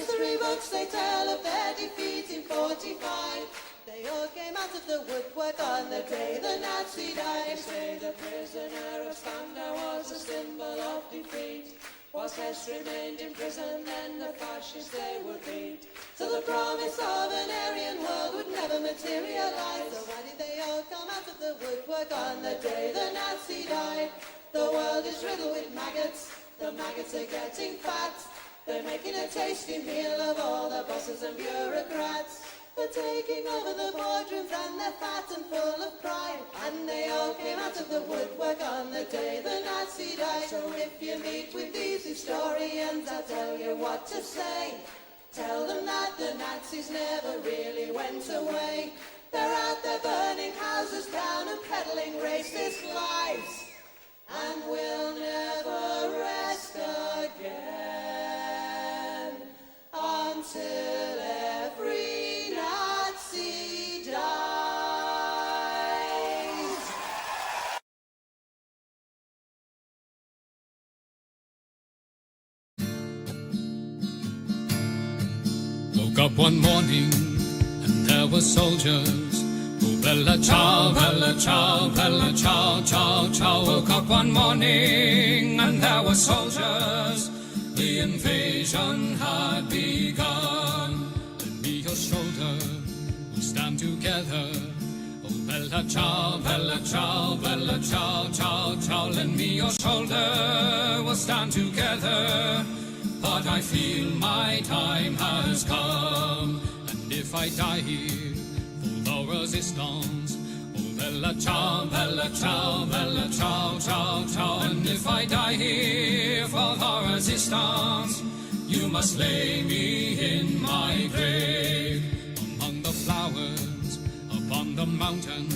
history books they tell of their defeat in 45. They all came out of the woodwork on the day the Nazi died. They say the prisoner of Spandau was a symbol of defeat. Whilst Hess remained in prison, then the fascists they would beat. So the promise of an Aryan world would never materialize. So why did they all come out of the woodwork on the day the Nazi died? The world is riddled with maggots. The maggots are getting fat. They're making a tasty meal of all the bosses and bureaucrats. They're taking over the boardrooms and they're fat and full of pride. And they all came out of the woodwork on the day the Nazi died. So if you meet with these historians, I'll tell you what to say. Tell them that the Nazis never really went away. They're out there burning houses down and peddling racist lies. And we'll never rest again until every Nazi dies. Woke up one morning and there were soldiers. Oh, bella ciao, bella ciao, bella ciao, ciao, ciao. Woke up one morning and there were soldiers. The invasion had begun. Lend me your shoulder, we'll stand together. Oh, bella ciao, bella ciao, bella ciao, ciao, ciao. Lend me your shoulder, we'll stand together. But I feel my time has come, and if I die here for the resistance, oh, bella ciao, bella ciao, bella ciao, ciao, ciao. And if I die here for the resistance, you must lay me in my grave among the flowers upon the mountain.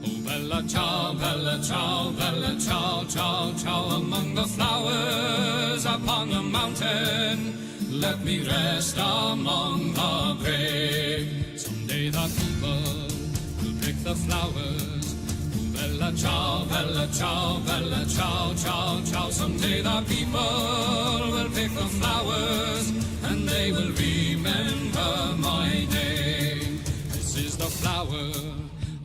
Oh, bella ciao, bella ciao, bella ciao, ciao, ciao. Among the flowers upon the mountain, let me rest among the brave. Someday the people will pick the flowers. Oh, bella ciao, bella ciao, bella ciao, ciao, ciao. Someday the people will pick the flowers, and they will remember my name. This is the flower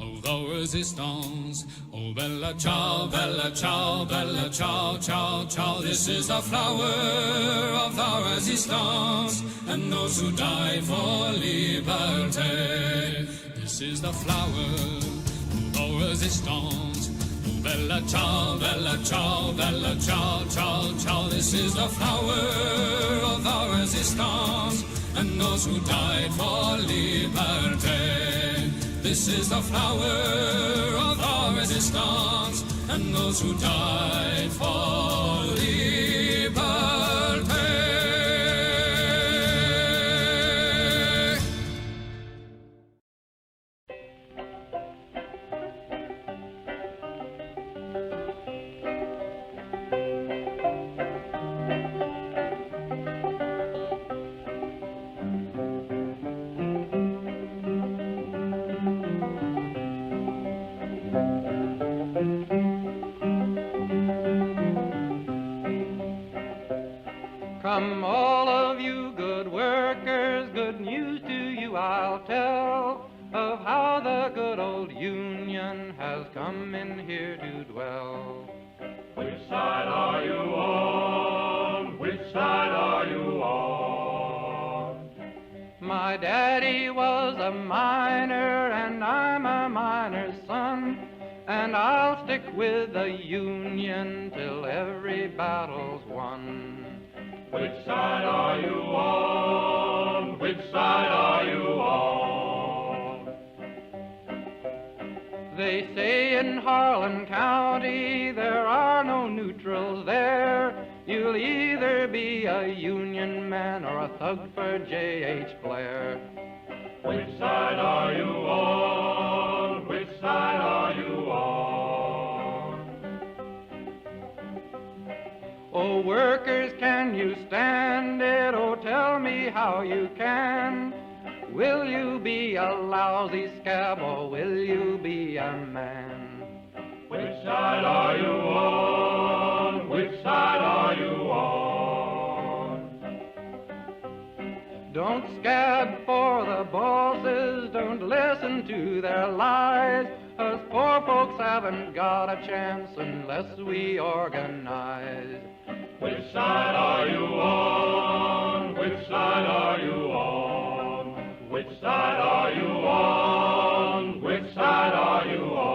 of the resistance. Oh, bella ciao, bella ciao, bella ciao, ciao, ciao. This is the flower of the resistance, and those who died for liberty. This is the flower of the resistance. Oh, bella ciao, bella ciao, bella ciao, ciao, ciao. This is the flower of the resistance, and those who died for liberty. This is the flower of our resistance, and those who died for liberty. Come all of you good workers, good news to you I'll tell, of how the good old Union has come in here to dwell. Which side are you on? Which side are you on? My daddy was a miner and I'm a miner's son, and I'll stick with the Union till every battle's won. Which side are you on? Which side are you on? They say in Harlan County there are no neutrals there. You'll either be a Union man or a thug for J.H. Blair. Which side are you on? Which side are you on? Oh, workers, can you stand it? Oh, tell me how you can. Will you be a lousy scab or will you be a man? Which side are you on? Which side are you on? Don't scab for the bosses, don't listen to their lies. Us poor folks haven't got a chance unless we organize. Which side are you on? Which side are you on? Which side are you on? Which side are you on?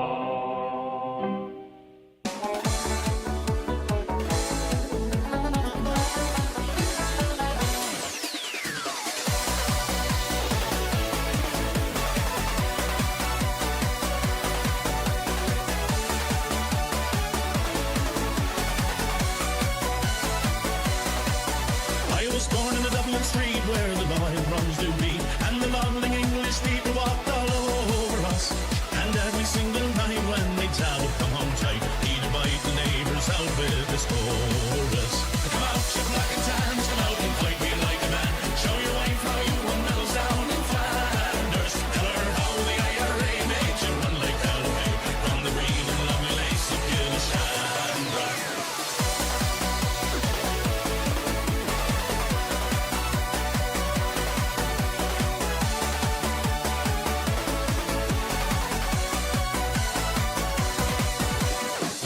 I was born in a Dublin street where the lion runs do beat, and the modelling English people walked all over us. And every single night when they tell would come home tight, he'd invite the neighbours out with his chorus. Come out, you black and tans, come out and fight me like a man. Show your wife how you won medals down in Flanders. Tell her how the IRA made you run like Galloway from the green and lovely lace of Gillishandra.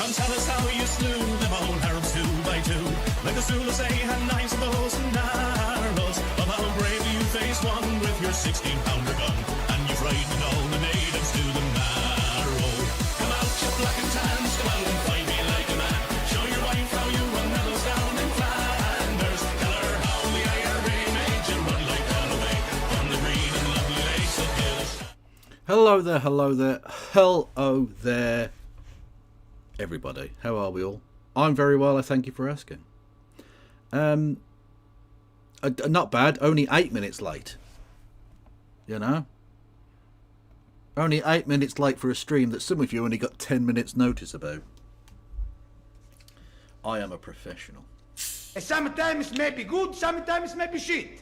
Come tell us how you slew them old Arabs 2 by 2. Like the Zulus, they had knives, bows, and arrows. Of how bravely you faced one with your 16-pounder gun, and you frightened all the natives to the marrow. Come out, you black and tans, come out and fight me like a man. Show your wife how you won medals down in Flanders. Tell her how the IRA made you run like Galloway from the green and lovely lace of Gillis. Hello there, hello there, everybody. How are we all? I'm very well, I thank you for asking. Not bad, only 8 minutes late. You know? Only 8 minutes late for a stream that some of you only got 10 minutes notice about. I am a professional. Sometimes may be good, sometimes may be shit.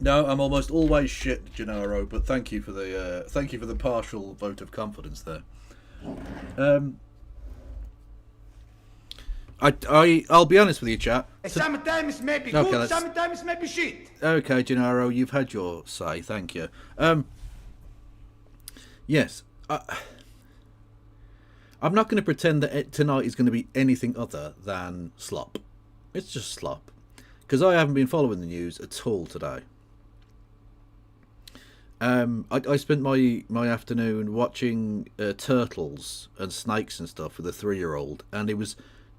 No, I'm almost always shit, Gennaro, but thank you for the partial vote of confidence there. I'll be honest with you, chat. Sometimes may be Okay, good, sometimes may be shit. Okay, Gennaro, you've had your say. Thank you. Yes, I'm not going to pretend that tonight is going to be anything other than slop. It's just slop, because I haven't been following the news at all today. I spent my afternoon watching turtles and snakes and stuff with a 3-year-old, and it was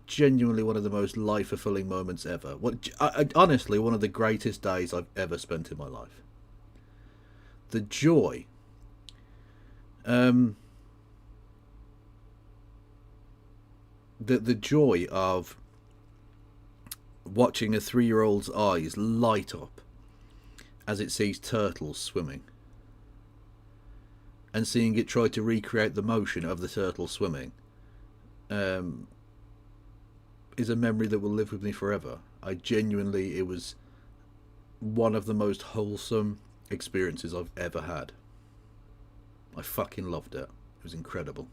genuinely one of the most life-fulfilling moments ever. Honestly, one of the greatest days I've ever spent in my life. The joy. The joy of watching a 3-year-old's eyes light up as it sees turtles swimming, and seeing it try to recreate the motion of the turtle swimming is a memory that will live with me forever. It was one of the most wholesome experiences I've ever had. I fucking loved it. It was incredible.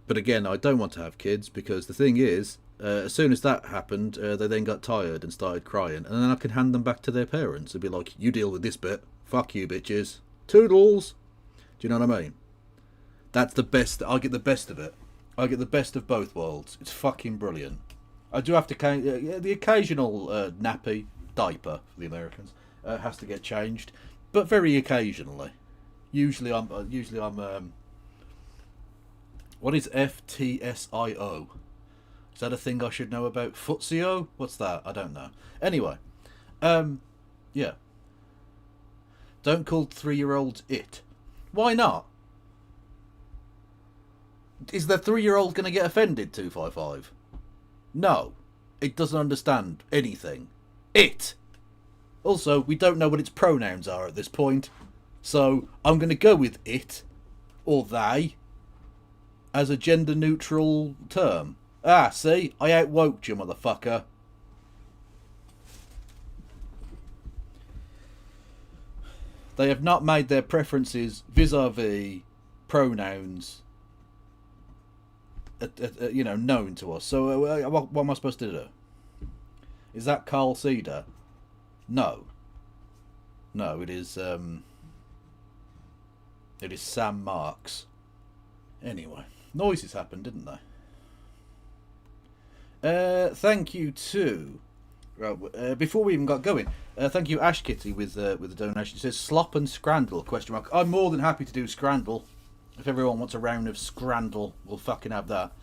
But again, I don't want to have kids, because the thing is, as soon as that happened, they then got tired and started crying, and then I can hand them back to their parents and be like, you deal with this bit. Fuck you, bitches. Toodles. Do you know what I mean? That's the best. I get the best of it. I get the best of both worlds. It's fucking brilliant. I do have to the occasional nappy diaper for the Americans has to get changed, but very occasionally. Usually I'm what is FTSIO? Is that a thing I should know about? Futsio? What's that? I don't know. Anyway, yeah. Don't call 3-year-olds it. Why not? Is the 3-year-old going to get offended, 255? No. It doesn't understand anything. It. Also, we don't know what its pronouns are at this point. So, I'm going to go with it, or they, as a gender-neutral term. Ah, see? I out-woked you, motherfucker. They have not made their preferences vis-a-vis pronouns known to us. So what am I supposed to do? Is that Carl Cedar? No. No, it is Sam Marks. Anyway, noises happened, didn't they? Thank you to... Right, before we even got going, thank you Ash Kitty with the donation. It says Slop and Scrandle, question mark. I'm more than happy to do Scrandle. If everyone wants a round of Scrandle, we'll fucking have that.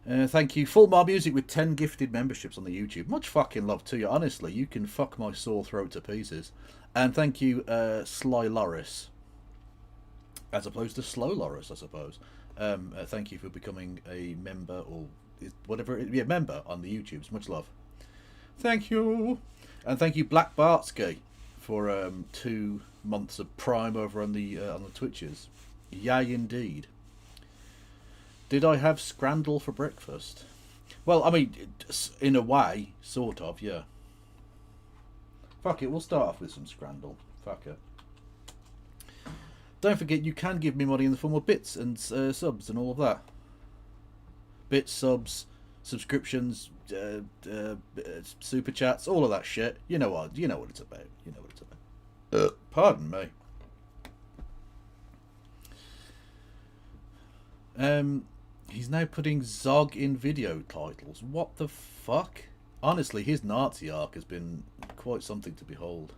Thank you. Full Mar Music with 10 gifted memberships on the YouTube. Much fucking love to you. Honestly, you can fuck my sore throat to pieces. And thank you, Sly Loris. As opposed to Slow Loris, I suppose. Thank you for becoming a member, or whatever it is. Yeah, member on the YouTubes. Much love. Thank you. And thank you, Black Bartsky, for 2 months of Prime over on the Twitches. Yay, indeed. Did I have Scrandle for breakfast? Well, I mean, in a way, sort of, yeah. Fuck it, we'll start off with some Scrandle. Fuck it. Don't forget, you can give me money in the form of bits and subs and all of that. Bits, subs, subscriptions, super chats, all of that shit. You know what? You know what it's about. You know what it's about. Pardon me. He's now putting Zog in video titles. What the fuck? Honestly, his Nazi arc has been quite something to behold.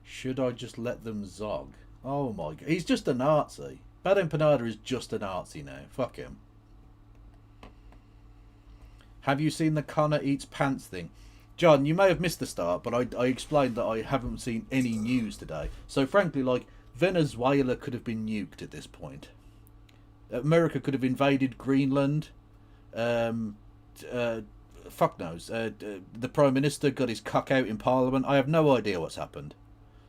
Should I just let them Zog? Oh my god. He's just a Nazi. Bad Empanada is just a Nazi now. Fuck him. Have you seen the Connor eats pants thing? John, you may have missed the start, but I explained that I haven't seen any news today. So frankly, like, Venezuela could have been nuked at this point. America could have invaded Greenland. Fuck knows. The Prime Minister got his cock out in Parliament. I have no idea what's happened.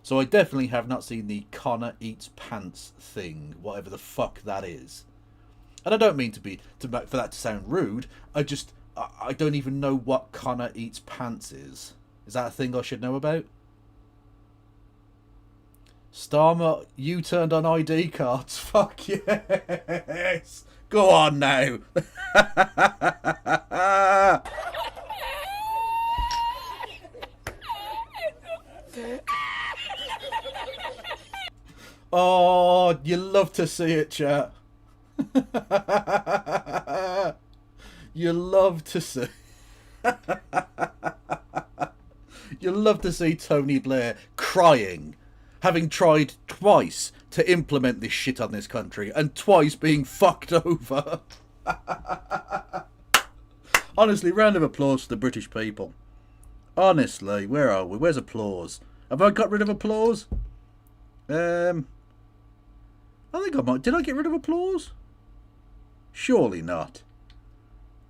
So I definitely have not seen the Connor eats pants thing, whatever the fuck that is. And I don't mean for that to sound rude. I don't even know what Connor eats pants is. Is that a thing I should know about? Starmer, you turned on ID cards. Fuck yes. Go on now. Oh, you love to see it, chat. You love to see. You love to see Tony Blair crying, having tried twice to implement this shit on this country, and twice being fucked over. Honestly, round of applause to the British people. Honestly, where are we? Where's applause? Have I got rid of applause? I think I might. Did I get rid of applause? Surely not.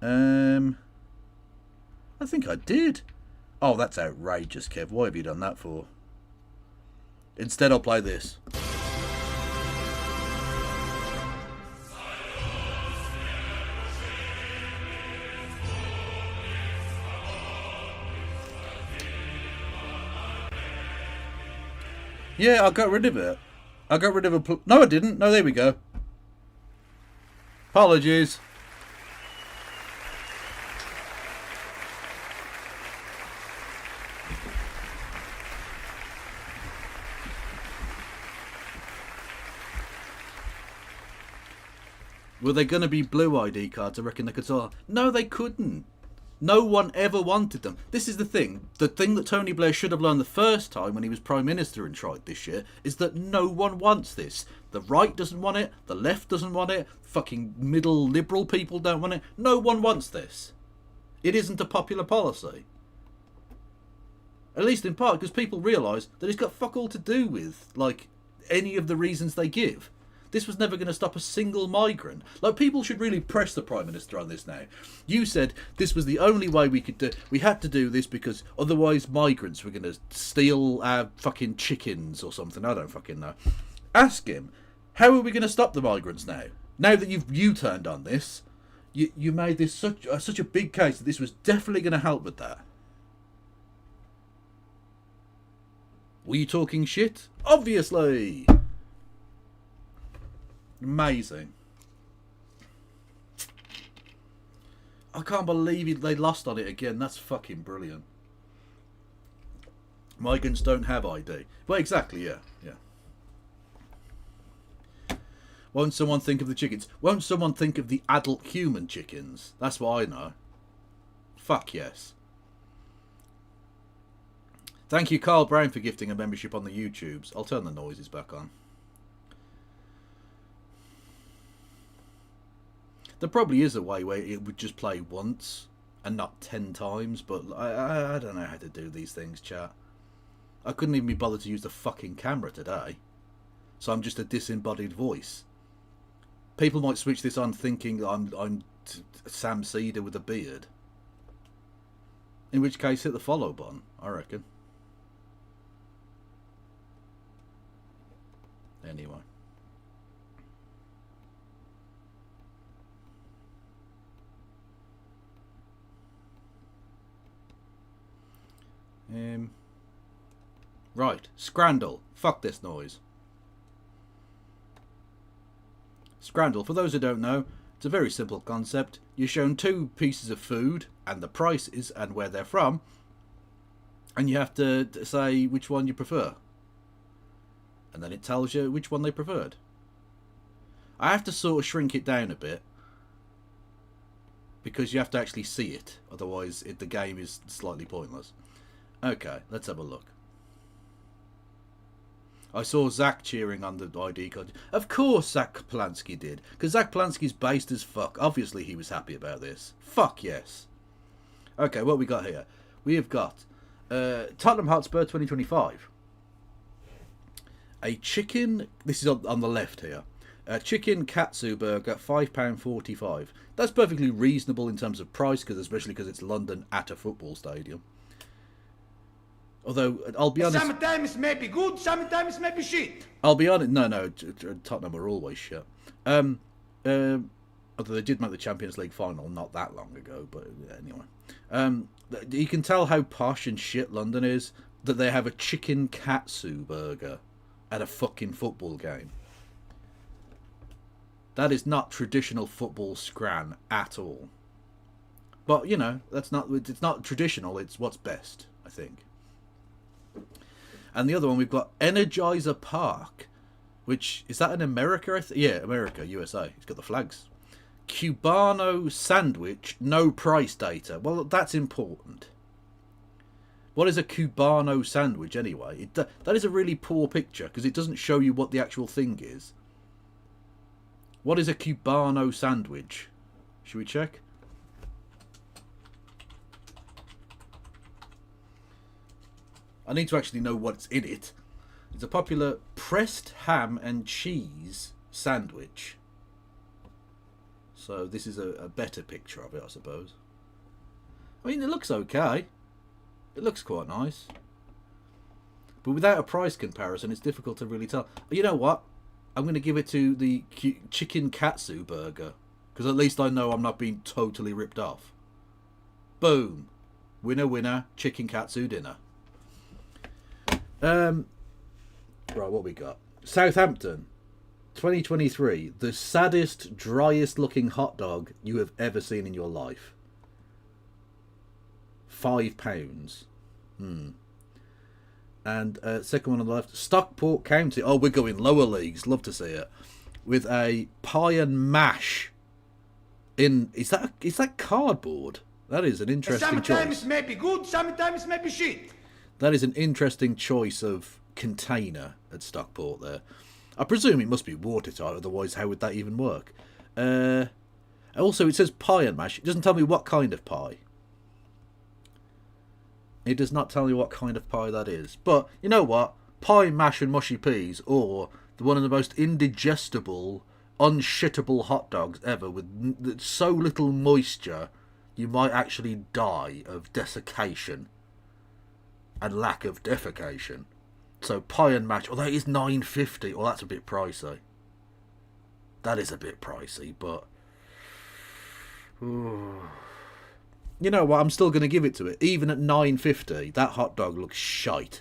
I think I did. Oh, that's outrageous, Kev. Why have you done that for? Instead, I'll play this. Yeah, I got rid of it. I got rid of a... No, I didn't. No, there we go. Apologies. Were they going to be blue ID cards? I reckon they could sell. No, they couldn't. No one ever wanted them. This is the thing. The thing that Tony Blair should have learned the first time when he was Prime Minister and tried this shit is that no one wants this. The right doesn't want it. The left doesn't want it. Fucking middle liberal people don't want it. No one wants this. It isn't a popular policy. At least in part because people realise that it's got fuck all to do with, like, any of the reasons they give. This was never going to stop a single migrant. Like, people should really press the Prime Minister on this now. You said this was the only way we could do... We had to do this because otherwise migrants were going to steal our fucking chickens or something. I don't fucking know. Ask him, how are we going to stop the migrants now? Now that you've U-turned on this, you made this such a big case that this was definitely going to help with that. Were you talking shit? Obviously! Amazing. I can't believe they lost on it again. That's fucking brilliant. Migrants don't have ID. Well, exactly, yeah. Won't someone think of the chickens? Won't someone think of the adult human chickens? That's what I know. Fuck yes. Thank you, Carl Brown, for gifting a membership on the YouTubes. I'll turn the noises back on. There probably is a way where it would just play once and not 10 times, but I don't know how to do these things, chat. I couldn't even be bothered to use the fucking camera today. So I'm just a disembodied voice. People might switch this on thinking I'm Sam Cedar with a beard. In which case, hit the follow button, I reckon. Anyway. Right, Scrandle. Fuck this noise. Scrandle, for those who don't know, it's a very simple concept. You're shown 2 pieces of food and the prices and where they're from, and you have to say which one you prefer. And then it tells you which one they preferred. I have to sort of shrink it down a bit, because you have to actually see it, otherwise the game is slightly pointless. Okay, let's have a look. I saw Zach cheering on the ID card. Of course Zach Polanski did, because Zach Polanski's based as fuck. Obviously he was happy about this. Fuck yes. Okay, what we got here? We have got Tottenham Hotspur 2025. A chicken, this is on the left here. A chicken katsu burger, £5.45. That's perfectly reasonable in terms of price, especially because it's London at a football stadium. Although, I'll be honest... Sometimes may be good, sometimes may be shit. I'll be honest... No, Tottenham are always shit. Although they did make the Champions League final not that long ago, but anyway. You can tell how posh and shit London is, that they have a chicken katsu burger at a fucking football game. That is not traditional football scran at all. But, you know, it's not traditional, it's what's best, I think. And the other one, we've got Energizer Park, which, is that in America? Yeah, America, USA. It's got the flags. Cubano sandwich, no price data. Well, that's important. What is a Cubano sandwich, anyway? That is a really poor picture, because it doesn't show you what the actual thing is. What is a Cubano sandwich? Should we check? I need to actually know what's in it. It's a popular pressed ham and cheese sandwich. So this is a better picture of it, I suppose. I mean, it looks okay. It looks quite nice. But without a price comparison, it's difficult to really tell. You know what? I'm going to give it to the chicken katsu burger. Because at least I know I'm not being totally ripped off. Boom. Winner, winner, chicken katsu dinner. Right, what we got? Southampton, 2023. The saddest, driest looking hot dog you have ever seen in your life. £5. And second one on the left, Stockport County. Oh, we're going lower leagues. Love to see it. With a pie and mash. Is that cardboard? That is an interesting choice. Sometimes may be good, sometimes may be shit. That is an interesting choice of container at Stockport there. I presume it must be watertight, otherwise how would that even work? Also, it says pie and mash. It doesn't tell me what kind of pie. It does not tell me what kind of pie that is. But, you know what? Pie, mash and mushy peas, or one of the most indigestible, unshittable hot dogs ever, with so little moisture, you might actually die of desiccation. And lack of defecation. So pie and mash, although it is £9.50, well, that's a bit pricey. That is a bit pricey, but ooh. You know what? I'm still going to give it to it, even at £9.50. That hot dog looks shite.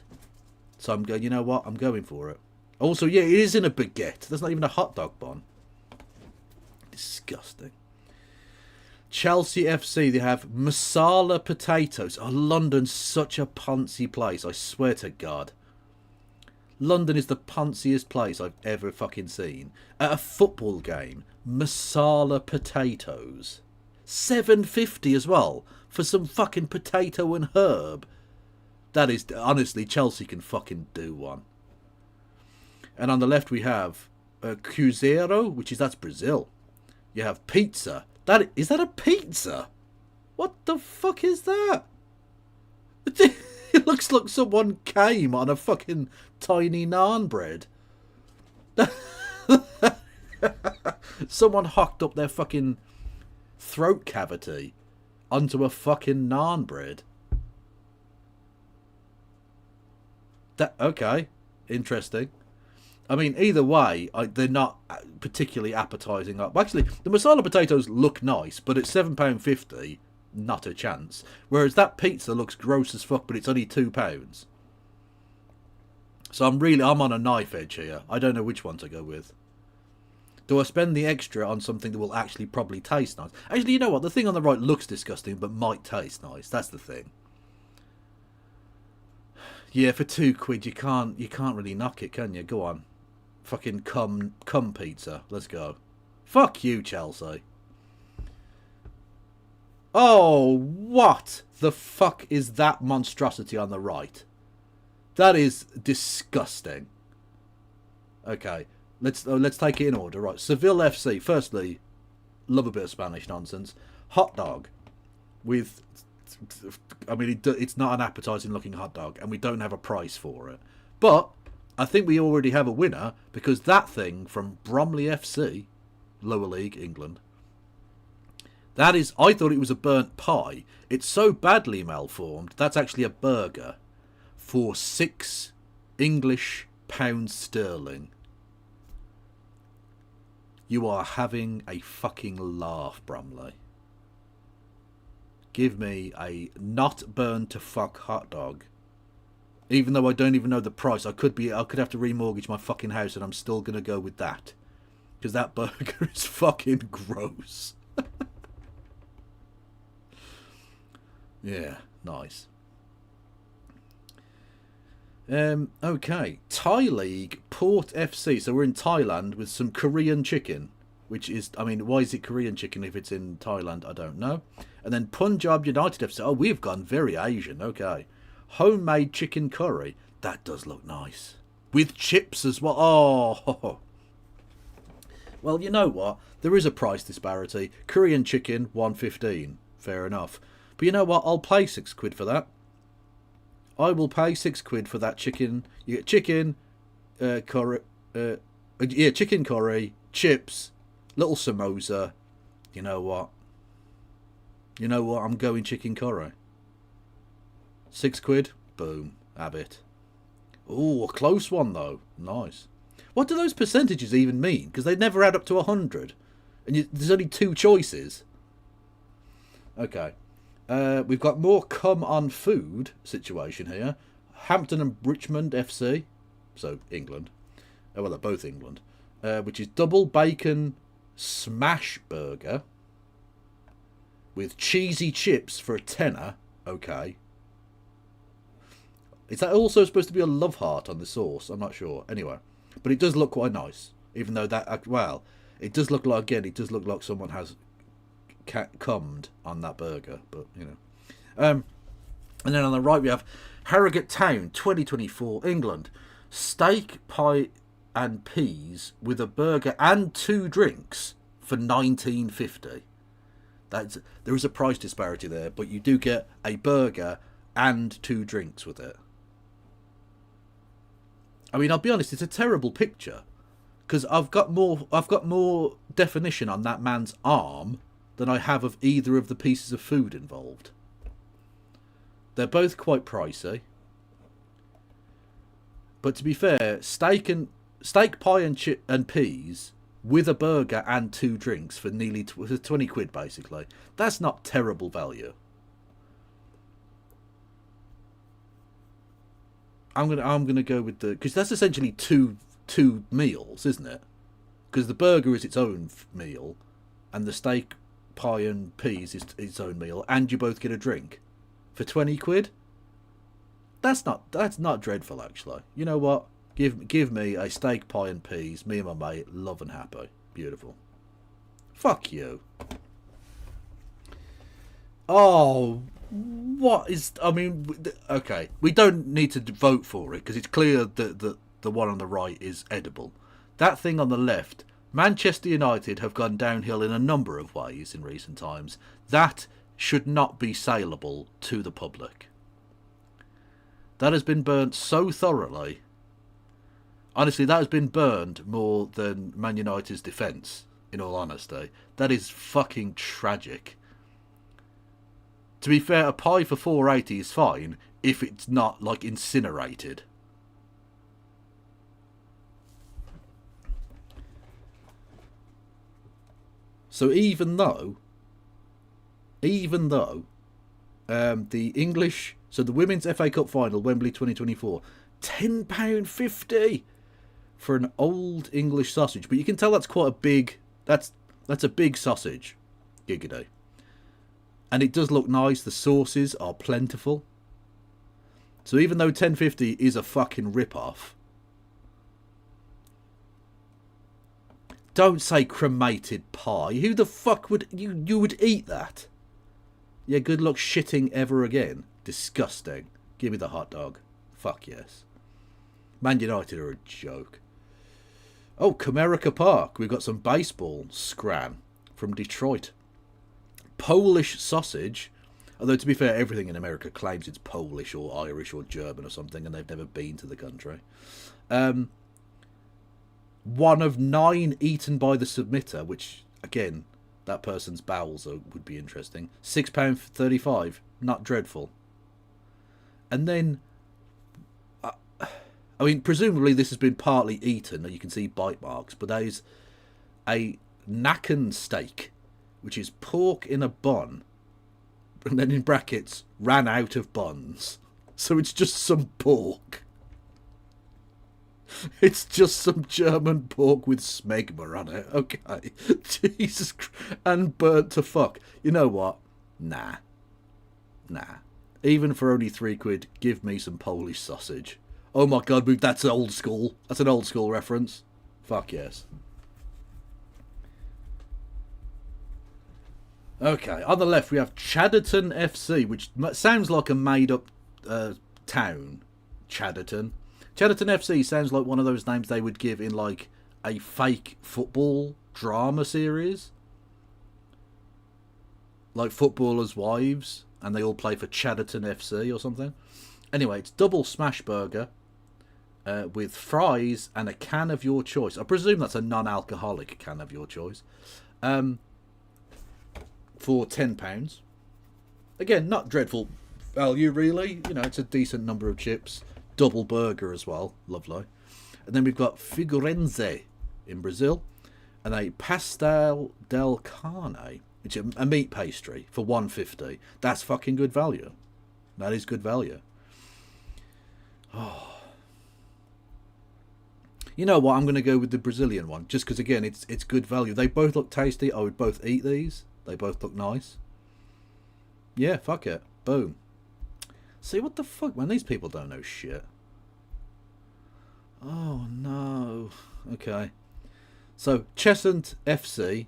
So I'm going. You know what? I'm going for it. Also, yeah, it is in a baguette. That's not even a hot dog bun. Disgusting. Chelsea FC, they have masala potatoes. Oh, London's such a poncy place, I swear to God. London is the ponciest place I've ever fucking seen. At a football game, masala potatoes. $7.50 as well for some fucking potato and herb. That is, honestly, Chelsea can fucking do one. And on the left we have Cruzeiro, that's Brazil. You have pizza. Is that a pizza? What the fuck is that? It looks like someone came on a fucking tiny naan bread. Someone hocked up their fucking throat cavity onto a fucking naan bread. Okay, interesting. I mean, either way, they're not particularly appetising. Actually, the masala potatoes look nice, but at £7.50, not a chance. Whereas that pizza looks gross as fuck, but it's only £2. So I'm on a knife edge here. I don't know which one to go with. Do I spend the extra on something that will actually probably taste nice? Actually, you know what? The thing on the right looks disgusting, but might taste nice. That's the thing. Yeah, for £2, you can't really knock it, can you? Go on. Fucking cum pizza. Let's go. Fuck you, Chelsea. Oh, what the fuck is that monstrosity on the right? That is disgusting. Okay, let's take it in order. Right, Seville FC. Firstly, love a bit of Spanish nonsense. Hot dog with, I mean, it's not an appetising looking hot dog, and we don't have a price for it. But I think we already have a winner, because that thing from Bromley FC, lower league, England. That is, I thought it was a burnt pie. It's so badly malformed, that's actually a burger for £6 English pounds sterling. You are having a fucking laugh, Bromley. Give me a not burned to fuck hot dog. Even though I don't even know the price, I could have to remortgage my fucking house, and I'm still gonna go with that, because that burger is fucking gross. Yeah, nice. Okay, Thai League, Port FC. So we're in Thailand with some Korean chicken, which is, I mean, why is it Korean chicken if it's in Thailand? I don't know. And then Punjab United FC. Oh, we've gone very Asian. Okay, homemade chicken curry. That does look nice with chips as well. Oh, well, you know what? There is a price disparity. Korean chicken, $1.15. Fair enough. But you know what? I'll pay £6 for that. I will pay £6 for that chicken. You get chicken, curry, chicken curry, chips, little samosa. You know what? I'm going chicken curry. £6. Boom. Have it. Ooh, a close one though. Nice. What do those percentages even mean? Because they never add up to 100, and there's only 2 choices. Okay. We've got more come on food situation here. Hampton and Richmond FC, so England. Well, they're both England. Which is double bacon smash burger with cheesy chips for a tenner. Okay. Is that also supposed to be a love heart on the sauce? I'm not sure. Anyway, but it does look quite nice. Even though that, well, it does look like, again, it does look like someone has cummed on that burger, but you know. And then on the right we have Harrogate Town, 2024, England. Steak, pie and peas with a burger and 2 drinks for £19.50. There is a price disparity there, but you do get a burger and 2 drinks with it. I mean, I'll be honest, it's a terrible picture, because I've got more definition on that man's arm than I have of either of the pieces of food involved. They're both quite pricey. But to be fair, steak pie and peas with a burger and 2 drinks for nearly £20 basically. That's not terrible value. I'm gonna go with because that's essentially two meals, isn't it? Because the burger is its own meal, and the steak pie and peas is its own meal, and you both get a drink for 20 quid. That's not dreadful, actually. You know what? Give me a steak, pie and peas, me and my mate, love and happy. Beautiful. Fuck you. Oh, what is... I mean, okay. We don't need to vote for it, because it's clear that the one on the right is edible. That thing on the left, Manchester United have gone downhill in a number of ways in recent times. That should not be saleable to the public. That has been burnt so thoroughly. Honestly, that has been burned more than Man United's defence, in all honesty. That is fucking tragic. To be fair, a pie for £4.80 is fine if it's not, like, incinerated. So even though the English... So the Women's FA Cup Final, Wembley 2024, £10.50 for an old English sausage. But you can tell that's quite a big... That's a big sausage. Giggity. And it does look nice. The sauces are plentiful. So even though £10.50 is a fucking rip-off... Don't say cremated pie. Who the fuck would... You would eat that? Yeah, good luck shitting ever again. Disgusting. Give me the hot dog. Fuck yes. Man United are a joke. Oh, Comerica Park. We've got some baseball scran from Detroit. Polish sausage. Although, to be fair, everything in America claims it's Polish or Irish or German or something, and they've never been to the country. One of 9 eaten by the submitter, which, again, that person's bowels would be interesting. £6.35. Not dreadful. And then, I mean, presumably this has been partly eaten. You can see bite marks. But there's a Nacken steak, which is pork in a bun. And then in brackets, ran out of buns. So it's just some pork. It's just some German pork with smegma on it. Okay. Jesus Christ. And burnt to fuck. You know what? Nah. Even for only £3, give me some Polish sausage. Oh my god, that's old school. That's an old school reference. Fuck yes. Okay, on the left we have Chadderton FC, which sounds like a made-up town. Chadderton. Chadderton FC sounds like one of those names they would give in, like, a fake football drama series. Like Footballers' Wives, and they all play for Chadderton FC or something. Anyway, it's double smash burger with fries and a can of your choice. I presume that's a non-alcoholic can of your choice. For £10. Again, not dreadful value, really. You know, it's a decent number of chips. Double burger as well. Lovely. And then we've got Figurense in Brazil. And a pastel del carne, which is a meat pastry, for £1.50. That's fucking good value. That is good value. Oh. You know what? I'm going to go with the Brazilian one. Just because, again, it's good value. They both look tasty. I would both eat these. They both look nice. Yeah, fuck it. Boom. See, what the fuck, man? These people don't know shit. Oh, no. Okay. So, Cheshunt FC.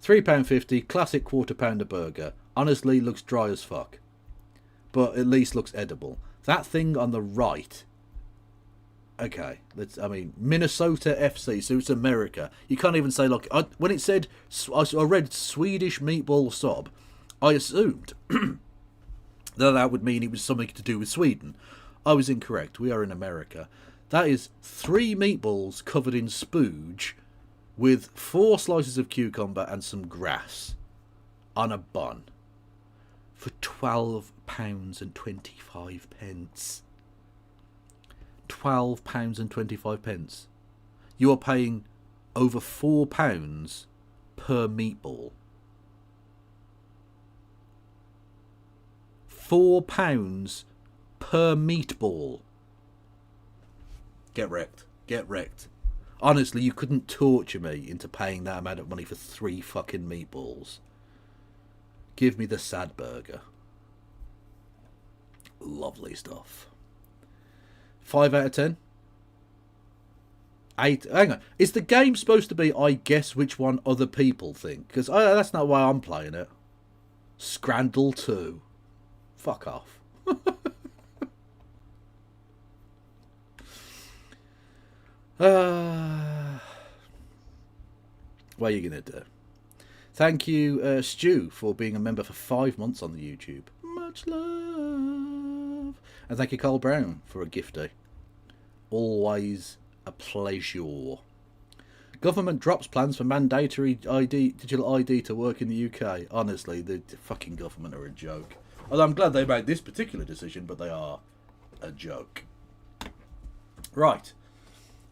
£3.50. Classic quarter-pounder burger. Honestly, looks dry as fuck. But at least looks edible. That thing on the right... Okay, Minnesota FC, so it's America. You can't even say, like, when it said, I read Swedish meatball sub, I assumed that would mean it was something to do with Sweden. I was incorrect. We are in America. That is 3 meatballs covered in spooge with 4 slices of cucumber and some grass on a bun for £12.25. £12.25. You are paying over £4 per meatball. £4 per meatball. Get wrecked. Get wrecked. Honestly, you couldn't torture me into paying that amount of money for 3 fucking meatballs. Give me the sad burger. Lovely stuff. 5 out of 10? 8. Hang on. Is the game supposed to be I guess which one other people think? Because that's not why I'm playing it. Scrandle 2. Fuck off. What are you going to do? Thank you, Stu, for being a member for 5 months on the YouTube. Much love. And thank you, Carl Brown, for a gifty. Always a pleasure. Government drops plans for mandatory digital ID to work in the UK. Honestly, the fucking government are a joke. Although I'm glad they made this particular decision, but they are a joke. Right.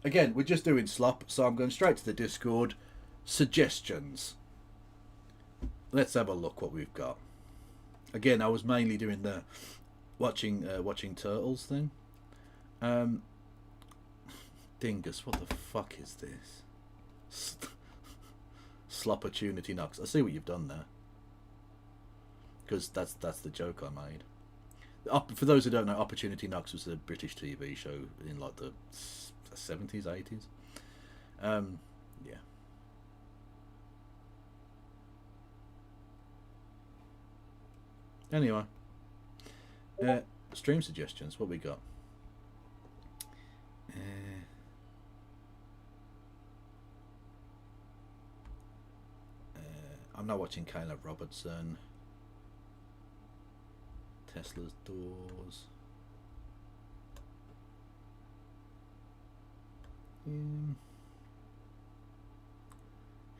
Again, we're just doing slop, so I'm going straight to the Discord. Suggestions. Let's have a look what we've got. Again, I was mainly doing the watching turtles thing. Dingus, what the fuck is this? Slopportunity Knocks. I see what you've done there. Because that's the joke I made. For those who don't know, Opportunity Knocks was a British TV show in like the 70s, 80s. Yeah. Anyway, stream suggestions. What we got? I'm not watching Caleb Robertson. Tesla's doors.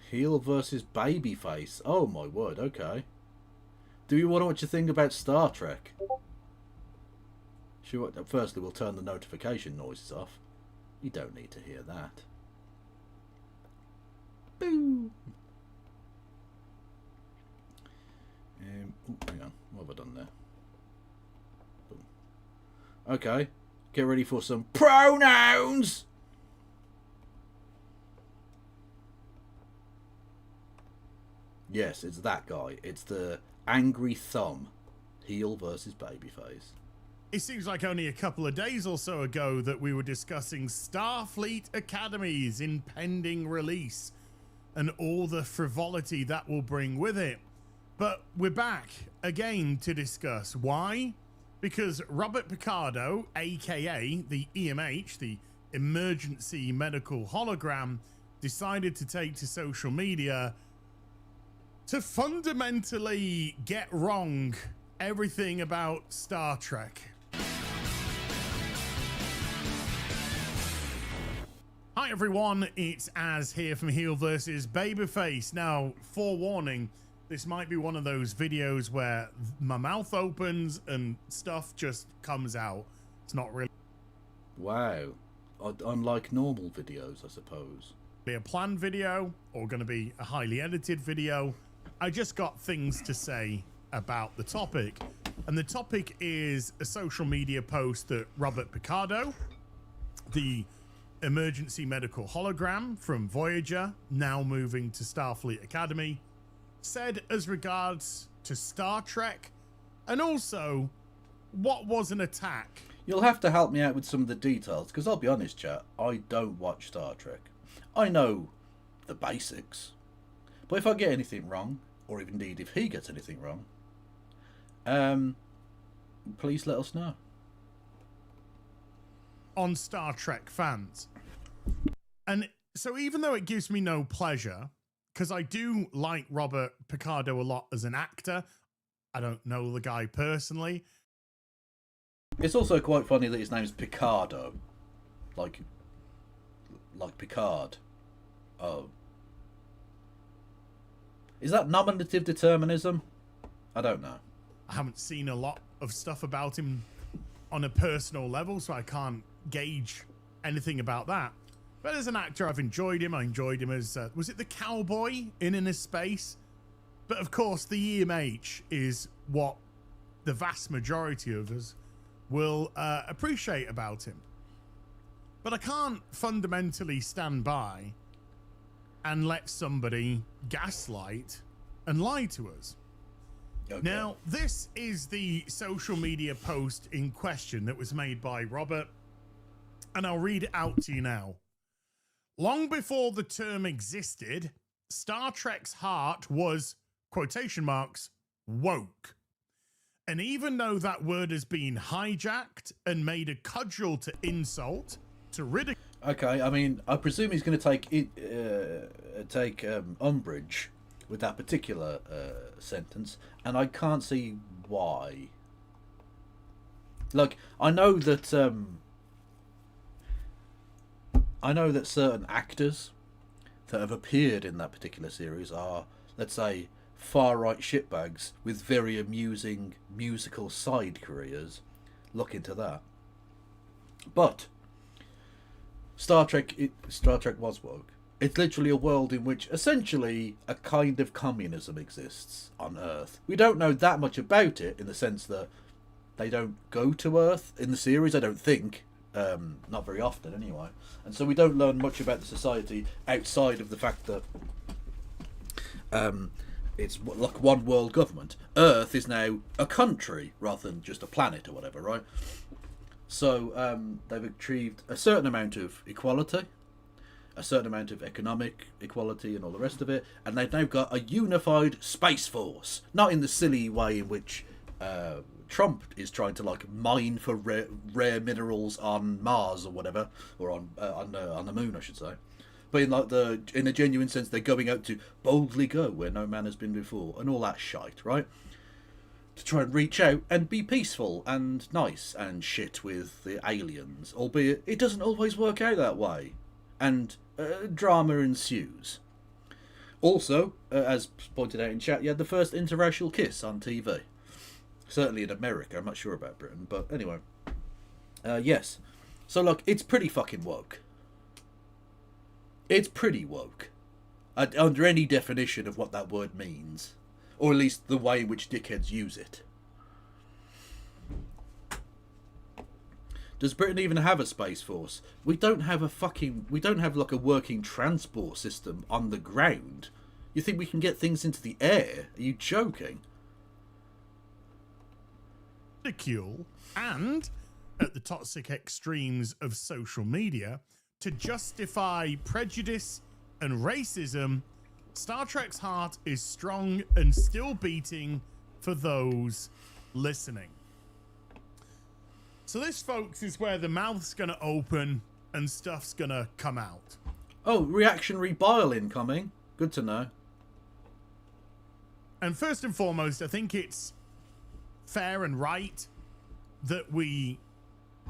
Heel versus Babyface. Oh my word, okay. Do you want to watch a thing about Star Trek? Firstly, we'll turn the notification noises off. You don't need to hear that. Boom. Hang on, what have I done there? Boom. Okay, get ready for some pronouns! Yes, it's that guy. It's the angry thumb. Heel versus Babyface. It seems like only a couple of days or so ago that we were discussing Starfleet Academy's impending release and all the frivolity that will bring with it. But we're back again to discuss why. Because Robert Picardo, aka the EMH, the Emergency Medical Hologram, decided to take to social media to fundamentally get wrong everything about Star Trek. Hi everyone, it's Az here from Heel vs Babyface. Now, forewarning, this might be one of those videos where my mouth opens and stuff just comes out. It's not really... Wow. Unlike normal videos, I suppose. ...be a planned video or going to be a highly edited video. I just got things to say about the topic. And the topic is a social media post that Robert Picardo, the emergency medical hologram from Voyager, now moving to Starfleet Academy, said as regards to Star Trek, and also what was an attack. You'll have to help me out with some of the details, because I'll be honest, chat, I don't watch Star Trek. I know the basics, but if I get anything wrong, or indeed if he gets anything wrong, please let us know. On Star Trek fans. And so even though it gives me no pleasure, because I do like Robert Picardo a lot as an actor, I don't know the guy personally. It's also quite funny that his name's Picardo. Like Picard. Oh. Is that nominative determinism? I don't know. I haven't seen a lot of stuff about him on a personal level, so I can't gauge anything about that. But as an actor, I've enjoyed him. I enjoyed him as, was it the cowboy in Inner Space? But of course, the EMH is what the vast majority of us will appreciate about him. But I can't fundamentally stand by and let somebody gaslight and lie to us. Okay. Now, this is the social media post in question that was made by Robert, and I'll read it out to you now. Long before the term existed, Star Trek's heart was, quotation marks, woke. And even though that word has been hijacked and made a cudgel to insult, to ridicule... Okay, I mean, I presume he's going to take umbrage with that particular sentence, and I can't see why. Like, I know that certain actors that have appeared in that particular series are, let's say, far-right shitbags with very amusing musical side careers. Look into that. But Star Trek was woke. It's literally a world in which essentially a kind of communism exists on Earth. We don't know that much about it in the sense that they don't go to Earth in the series, I don't think. Not very often anyway. And so we don't learn much about the society outside of the fact that it's like one world government. Earth is now a country rather than just a planet or whatever, right? So they've achieved a certain amount of equality, a certain amount of economic equality and all the rest of it, and they've now got a unified space force. Not in the silly way in which Trump is trying to like mine for rare minerals on Mars or whatever, or on the moon, I should say. But in a genuine sense, they're going out to boldly go where no man has been before, and all that shite, right? To try and reach out and be peaceful and nice and shit with the aliens, albeit it doesn't always work out that way, and drama ensues. Also, as pointed out in chat, you had the first interracial kiss on TV. Certainly in America, I'm not sure about Britain, but anyway. Yes. So look, it's pretty fucking woke. It's pretty woke. Under any definition of what that word means. Or at least the way in which dickheads use it. Does Britain even have a space force? We don't have like a working transport system on the ground. You think we can get things into the air? Are you joking? Ridicule and, at the toxic extremes of social media, to justify prejudice and racism, Star Trek's heart is strong and still beating for those listening. So this, folks, is where the mouth's going to open and stuff's going to come out. Oh, reactionary bile incoming. Good to know. And first and foremost, I think it's fair and right that we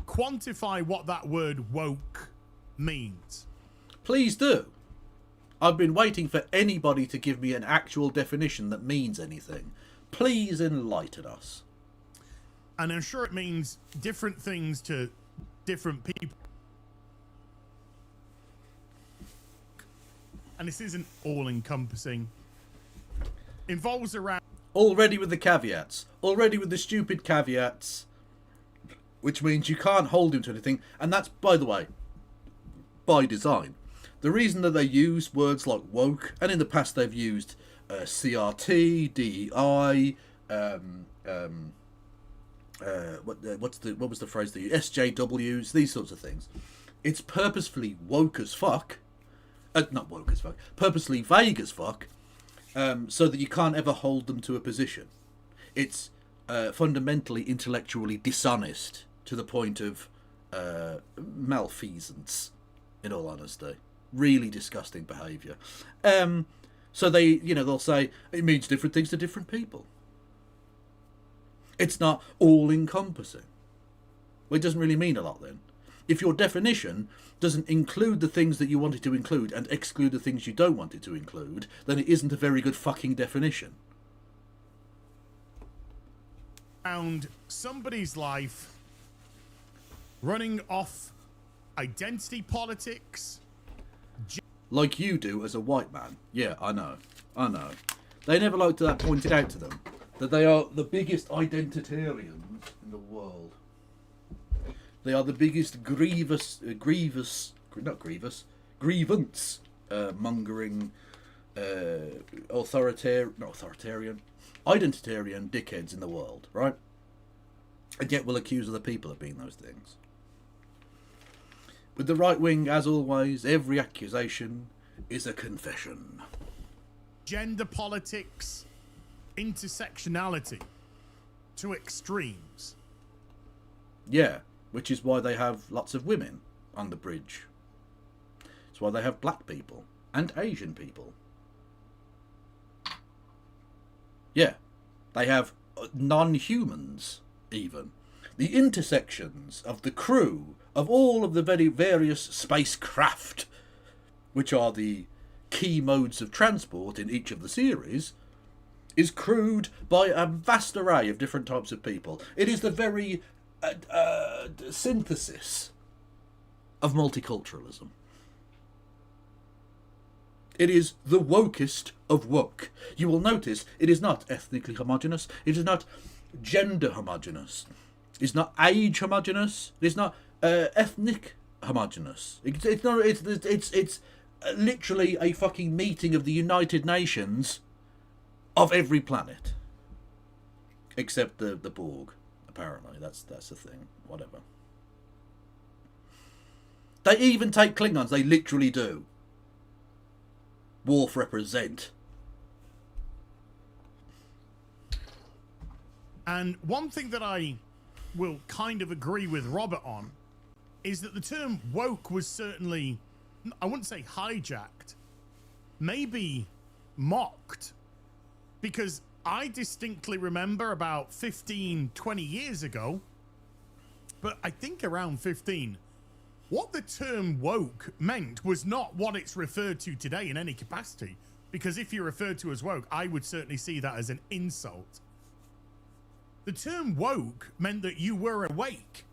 quantify what that word woke means. Please do. I've been waiting for anybody to give me an actual definition that means anything. Please enlighten us. And I'm sure it means different things to different people. And this isn't all-encompassing. Involves around... Already with the caveats. Already with the stupid caveats. Which means you can't hold him to anything. And that's, by the way, by design. The reason that they use words like woke, and in the past they've used CRT, DEI, what was the phrase they used? SJWs, these sorts of things. It's purposefully woke as fuck. Not woke as fuck. Purposely vague as fuck. So that you can't ever hold them to a position. It's fundamentally intellectually dishonest to the point of malfeasance, in all honesty. Really disgusting behaviour. So they'll say it means different things to different people. It's not all-encompassing. Well, it doesn't really mean a lot then. If your definition doesn't include the things that you want it to include and exclude the things you don't want it to include, then it isn't a very good fucking definition. Around somebody's life running off identity politics. Like you do as a white man. Yeah, I know. They never like to that pointed out to them. That they are the biggest identitarians in the world. They are the biggest grievance mongering, identitarian dickheads in the world, right? And yet we'll accuse other people of being those things. With the right wing, as always, every accusation is a confession. Gender politics, intersectionality to extremes. Yeah, which is why they have lots of women on the bridge. It's why they have black people and Asian people. Yeah, they have non-humans, even. The intersections of the crew of all of the very various spacecraft, which are the key modes of transport in each of the series, is crewed by a vast array of different types of people. It is the very synthesis of multiculturalism. It is the wokest of woke. You will notice it is not ethnically homogenous. It is not gender homogenous. It's not age homogenous. It's not ethnic homogenous. It's not. It's literally a fucking meeting of the United Nations of every planet, except the Borg. Apparently, that's the thing. Whatever. They even take Klingons. They literally do. Worf represent. And one thing that I will kind of agree with Robert on is that the term woke was certainly, I wouldn't say hijacked, maybe mocked, because I distinctly remember about 15, 20 years ago, but I think around 15, what the term woke meant was not what it's referred to today in any capacity. Because if you're referred to as woke, I would certainly see that as an insult. The term woke meant that you were awake.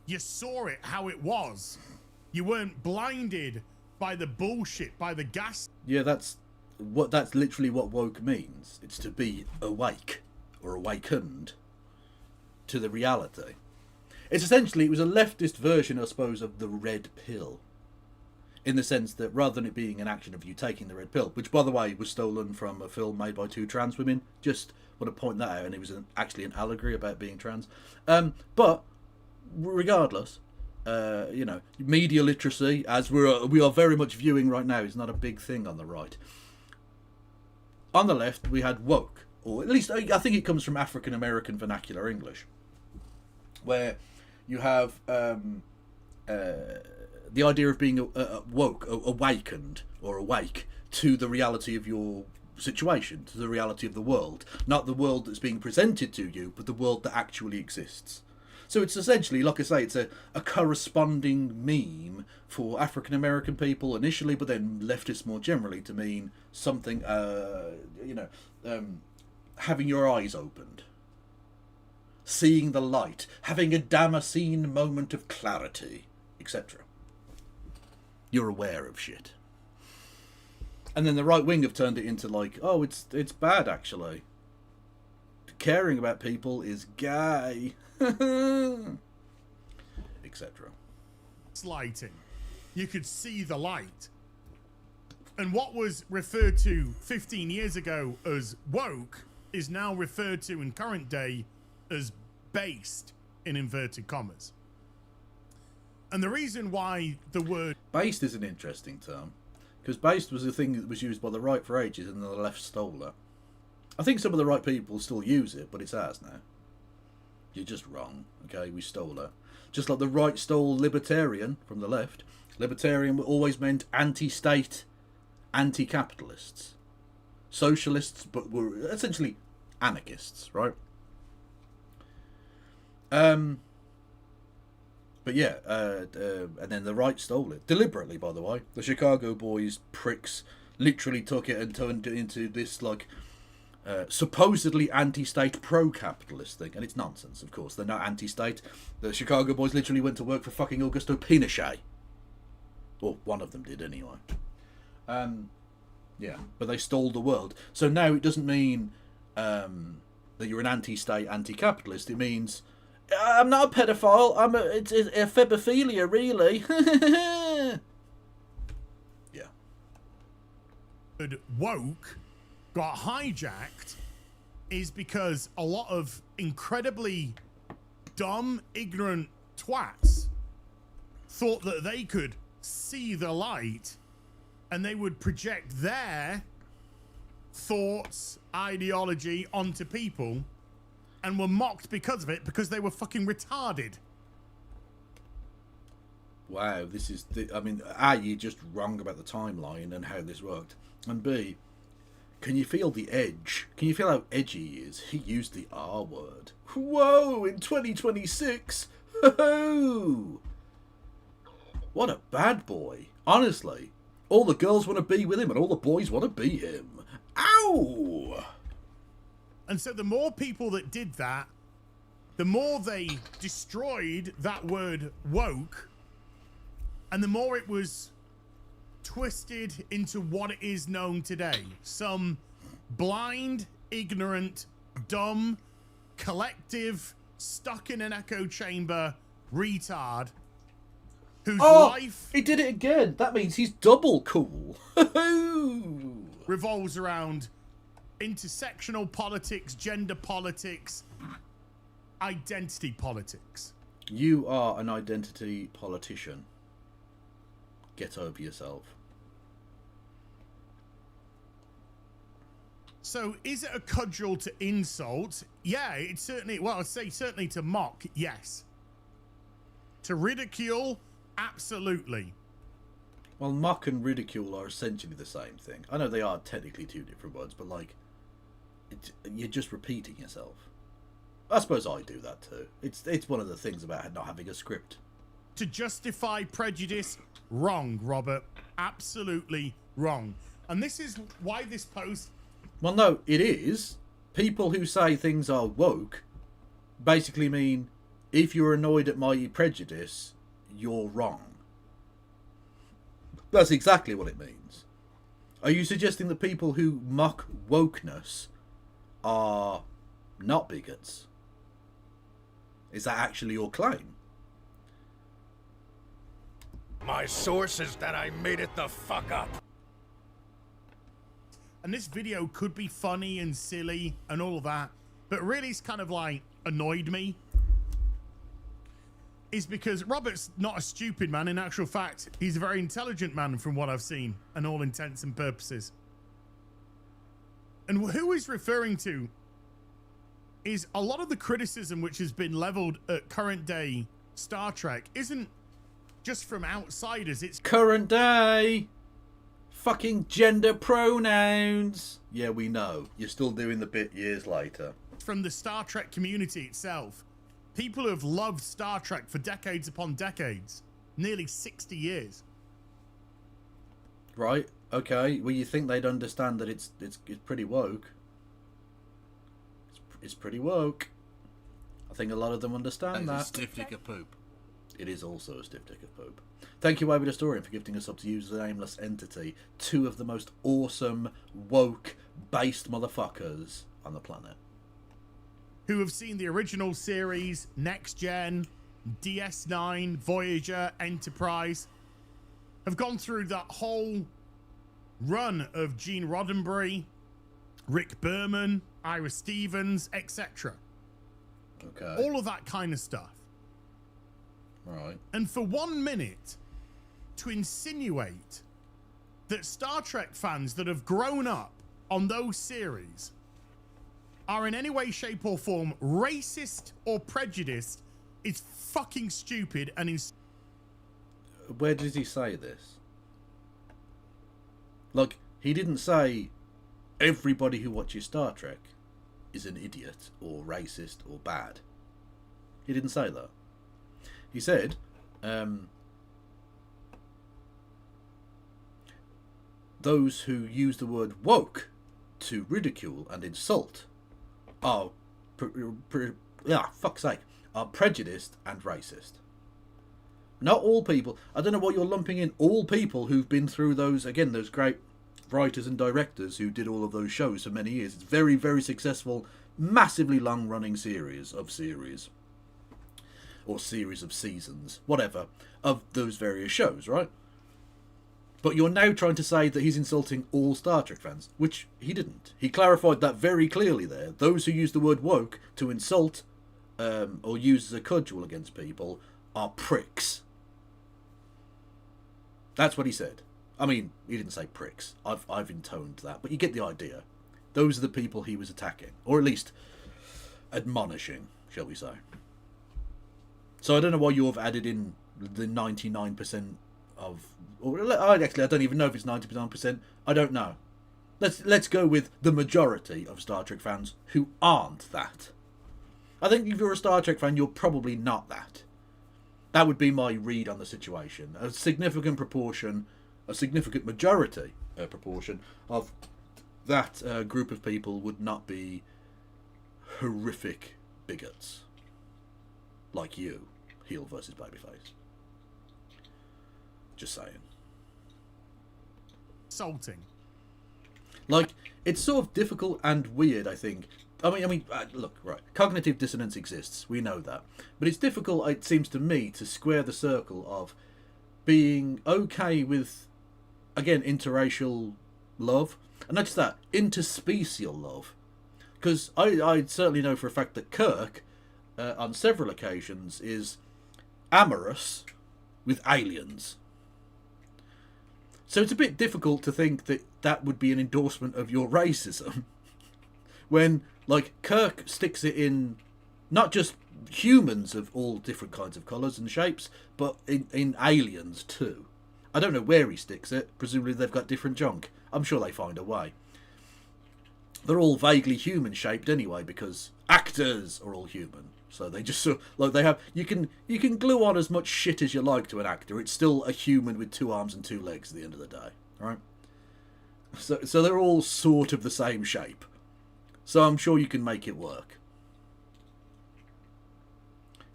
You saw it how it was. You weren't blinded by the bullshit, by the gas. Yeah, that's literally what woke means. It's to be awake or awakened to the reality. It's essentially, it was a leftist version, I suppose, of the red pill. In the sense that rather than it being an action of you taking the red pill, which by the way was stolen from a film made by two trans women, just want to point that out, and it was actually an allegory about being trans. But regardless, media literacy, as we are very much viewing right now, is not a big thing on the right. On the left, we had woke, or at least I think it comes from African American vernacular English, where you have the idea of being woke, awakened, or awake to the reality of your situation, to the reality of the world. Not the world that's being presented to you, but the world that actually exists. So it's essentially, like I say, it's a corresponding meme for African American people initially, but then leftists more generally to mean something, having your eyes opened. Seeing the light, having a Damascene moment of clarity, etc. You're aware of shit. And then the right wing have turned it into like, oh, it's bad actually. Caring about people is gay, etc. Lighting. You could see the light. And what was referred to 15 years ago as woke is now referred to in current day as based, in inverted commas. And the reason why the word based is an interesting term, because based was a thing that was used by the right for ages and the left stole it. I think some of the right people still use it, but it's ours now. You're just wrong, okay? We stole it. Just like the right stole libertarian from the left. Libertarian always meant anti-state, anti-capitalists. Socialists, but were essentially anarchists, right? But yeah, and then the right stole it. Deliberately, by the way. The Chicago boys, pricks, literally took it and turned it into this, like, supposedly anti-state, pro-capitalist thing. And it's nonsense, of course. They're not anti-state. The Chicago boys literally went to work for fucking Augusto Pinochet. Well, one of them did, anyway. Yeah, but they stole the world. So now it doesn't mean that you're an anti-state, anti-capitalist. It means I'm not a pedophile. It's a febophilia, really. Yeah. Woke got hijacked is because a lot of incredibly dumb, ignorant twats thought that they could see the light and they would project their thoughts, ideology onto people and were mocked because of it because they were fucking retarded. Wow, this is... I mean, A, you're just wrong about the timeline and how this worked. And B, can you feel the edge? Can you feel how edgy he is? He used the R word. Whoa, in 2026? Ho-ho! What a bad boy. Honestly, all the girls want to be with him and all the boys want to be him. Ow! And so the more people that did that, the more they destroyed that word woke, and the more it was twisted into what it is known today. Some blind, ignorant, dumb, collective, stuck in an echo chamber retard whose life... he did it again. That means he's double cool. revolves around intersectional politics, gender politics, identity politics. You are an identity politician. Get over yourself. So is it a cudgel to insult? Yeah, it's certainly, well, I'd say certainly to mock, yes. To ridicule, absolutely. Well, mock and ridicule are essentially the same thing. I know they are technically two different words, but like, you're just repeating yourself. I suppose I do that too. It's one of the things about not having a script. To justify prejudice, wrong, Robert. Absolutely wrong. And this is why this post... Well, no, it is. People who say things are woke basically mean if you're annoyed at my prejudice, you're wrong. That's exactly what it means. Are you suggesting that people who mock wokeness are not bigots? Is that actually your claim? My source is that I made it the fuck up. And this video could be funny and silly and all of that, but really it's kind of like annoyed me. Is because Robert's not a stupid man. In actual fact, he's a very intelligent man from what I've seen, and all intents and purposes. And who he's referring to is a lot of the criticism which has been leveled at current day Star Trek isn't just from outsiders, it's current day. Fucking gender pronouns. Yeah, we know. You're still doing the bit years later. from the Star Trek community itself. People who have loved Star Trek for decades upon decades. Nearly 60 years. Right, okay. Well, you think they'd understand that it's pretty woke. It's pretty woke. I think a lot of them understand that. A stiff dick of poop. It is also a stiff dick of poop. Thank you, Wayward Historian, for gifting us up to use the nameless entity. Two of the most awesome, woke-based motherfuckers on the planet. Who have seen the original series, Next Gen, DS9, Voyager, Enterprise. Have gone through that whole run of Gene Roddenberry, Rick Berman, Ira Stevens, etc. Okay. All of that kind of stuff. Right. And for 1 minute to insinuate that Star Trek fans that have grown up on those series are in any way, shape or form racist or prejudiced is fucking stupid and Where does he say this? Like, he didn't say everybody who watches Star Trek is an idiot or racist or bad. He didn't say that. He said, those who use the word woke to ridicule and insult are, fuck's sake, are prejudiced and racist. Not all people. I don't know what you're lumping in. All people who've been through those, again, those great writers and directors who did all of those shows for many years. It's very, very successful, massively long-running series of series. or series of seasons, whatever, of those various shows, right? But you're now trying to say that he's insulting all Star Trek fans, which he didn't. He clarified that very clearly there. Those who use the word woke to insult or use as a cudgel against people are pricks. That's what he said. I mean, he didn't say pricks. I've intoned that, but you get the idea. Those are the people he was attacking, or at least admonishing, shall we say. So I don't know why you've added in the 99% of... Or actually, I don't even know if it's 99%. I don't know. Let's go with the majority of Star Trek fans who aren't that. I think if you're a Star Trek fan, you're probably not that. That would be my read on the situation. A significant proportion, a significant majority proportion of that group of people would not be horrific bigots. Like you, heel versus babyface. Just saying. Insulting. Like, it's sort of difficult and weird, I think. I mean, look, right. Cognitive dissonance exists. We know that. But it's difficult, it seems to me, to square the circle of being okay with, again, interracial love. And not just that, interspecial love. Because I certainly know for a fact that Kirk, on several occasions, is amorous with aliens. So it's a bit difficult to think that that would be an endorsement of your racism. When, like, Kirk sticks it in not just humans of all different kinds of colours and shapes, but in aliens too. I don't know where he sticks it. Presumably they've got different junk. I'm sure they find a way. They're all vaguely human shaped anyway, because actors are all human. So they just sort of, like, they have, you can glue on as much shit as you like to an actor. It's still a human with 2 arms and 2 legs at the end of the day, right? So they're all sort of the same shape. So I'm sure you can make it work.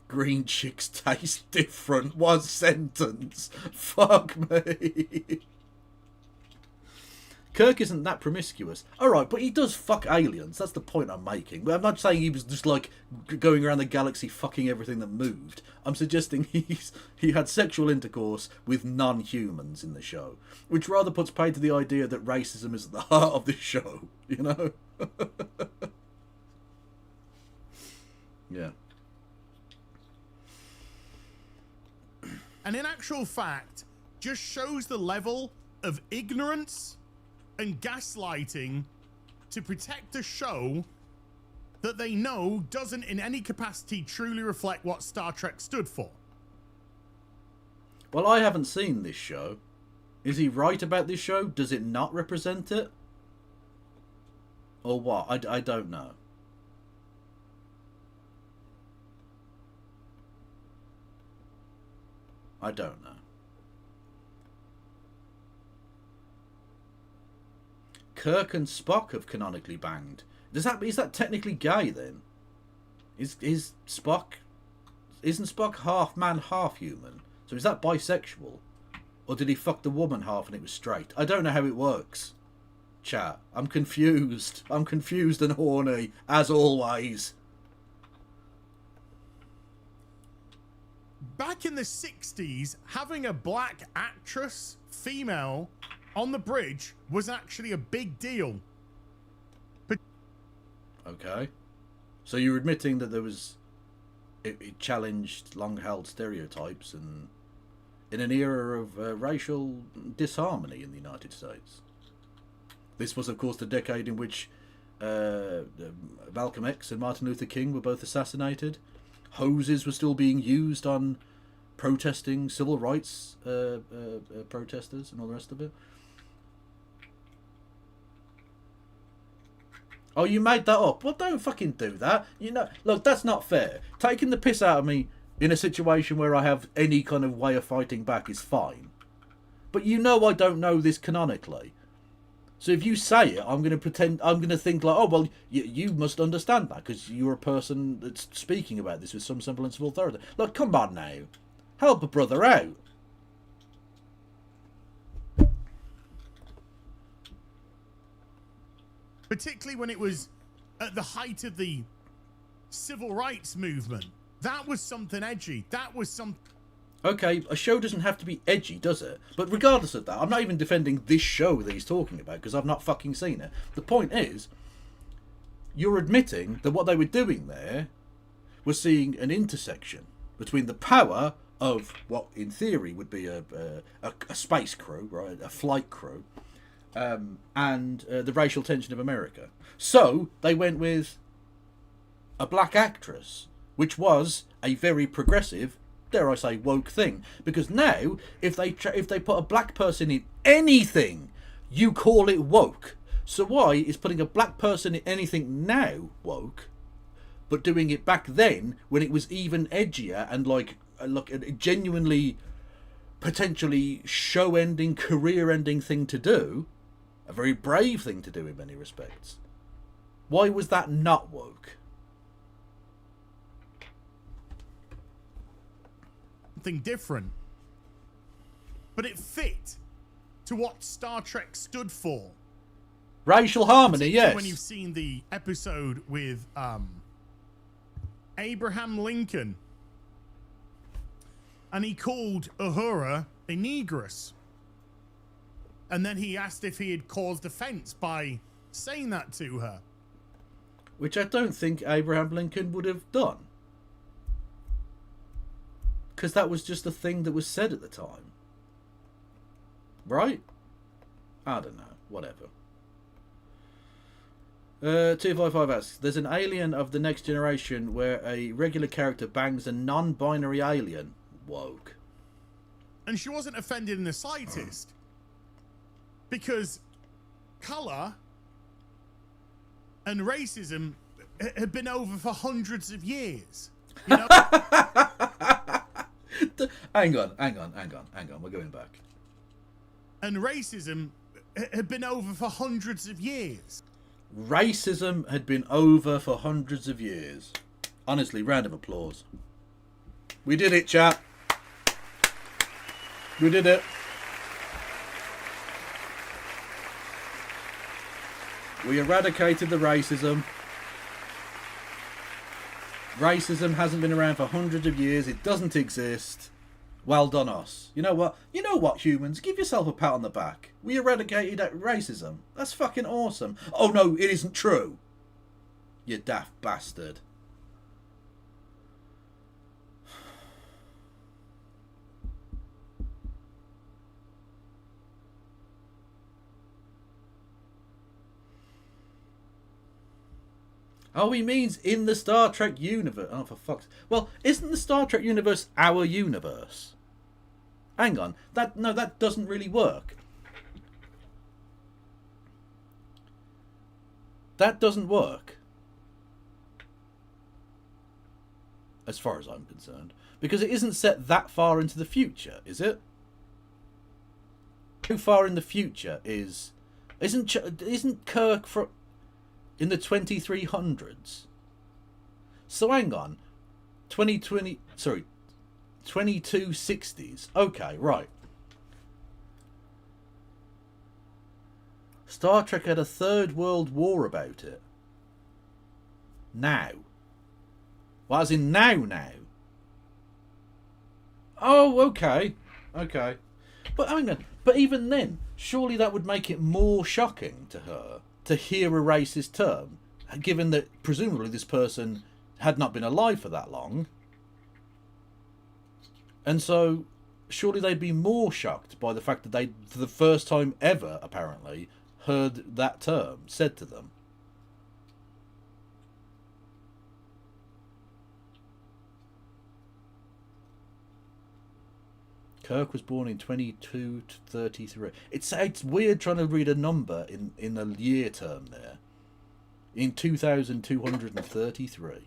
Green chicks taste different. One sentence. Fuck me. Kirk isn't that promiscuous. Alright, but he does fuck aliens. That's the point I'm making. I'm not saying he was just, like, going around the galaxy fucking everything that moved. I'm suggesting he had sexual intercourse with non-humans in the show. Which rather puts paid to the idea that racism is at the heart of this show. You know? Yeah. And in actual fact, just shows the level of ignorance and gaslighting to protect a show that they know doesn't in any capacity truly reflect what Star Trek stood for. Well, I haven't seen this show. Is he right about this show? Does it not represent it? Or what? I don't know. I don't know. Kirk and Spock have canonically banged. Is that technically gay then? Is Spock... Isn't Spock half man, half human? So is that bisexual? Or did he fuck the woman half and it was straight? I don't know how it works. Chat. I'm confused. I'm confused and horny, as always. Back in the 60s, having a black actress, female, on the bridge was actually a big deal. But okay. So you're admitting that there was... It challenged long-held stereotypes and in an era of racial disharmony in the United States. This was, of course, the decade in which Malcolm X and Martin Luther King were both assassinated. Hoses were still being used on protesting civil rights protesters and all the rest of it. Oh, you made that up? Well, don't fucking do that. You know, look, that's not fair. Taking the piss out of me in a situation where I have any kind of way of fighting back is fine. But you know I don't know this canonically. So if you say it, I'm going to think like, oh, well, you must understand that because you're a person that's speaking about this with some semblance of authority. Look, come on now. Help a brother out. particularly when it was at the height of the civil rights movement, That was something edgy. That was some. Okay, a show doesn't have to be edgy, does it? But regardless of that, I'm not even defending this show that he's talking about because I've not fucking seen it. The point is, you're admitting that what they were doing there was seeing an intersection between the power of what, in theory, would be a space crew, right, a flight crew, and the racial tension of America. So they went with a black actress, which was a very progressive, dare I say, woke thing. Because now, if they put a black person in anything, you call it woke. So why is putting a black person in anything now woke, but doing it back then when it was even edgier and like a genuinely, potentially show-ending, career-ending thing to do, a very brave thing to do in many respects? Why was that not woke? Something different. But it fit to what Star Trek stood for. Racial harmony, yes. When you've seen the episode with Abraham Lincoln, and he called Uhura a negress, and then he asked if he had caused offence by saying that to her, which I don't think Abraham Lincoln would have done, because that was just a thing that was said at the time, right? I don't know, whatever. 255 asks, there's an alien of the next generation where a regular character bangs a non-binary alien. Woke. And she wasn't offended in the slightest, because colour and racism had been over for hundreds of years. You know? Hang on. We're going back. And racism had been over for hundreds of years. Racism had been over for hundreds of years. Honestly, round of applause. We did it, chat. We did it. We eradicated the racism. Racism hasn't been around for hundreds of years. It doesn't exist. Well done, us. You know what? You know what, humans? Give yourself a pat on the back. We eradicated racism. That's fucking awesome. Oh no, it isn't true. You daft bastard. Oh, he means in the Star Trek universe. Oh, for fuck's... Well, isn't the Star Trek universe our universe? Hang on. That doesn't really work. That doesn't work. As far as I'm concerned. Because it isn't set that far into the future, is it? How far in the future is... Isn't Kirk from... in the 2300s? So hang on. 2260s. Okay, right. Star Trek had a Third World War about it. Now. Well, as in now. Oh, okay. Okay. But hang on. But even then, surely that would make it more shocking to her to hear a racist term, given that presumably this person had not been alive for that long. And so, surely they'd be more shocked by the fact that they, for the first time ever, apparently, heard that term said to them. Kirk was born in 22 to 33. It's weird trying to read a number in a year term there. In 2233. Okay.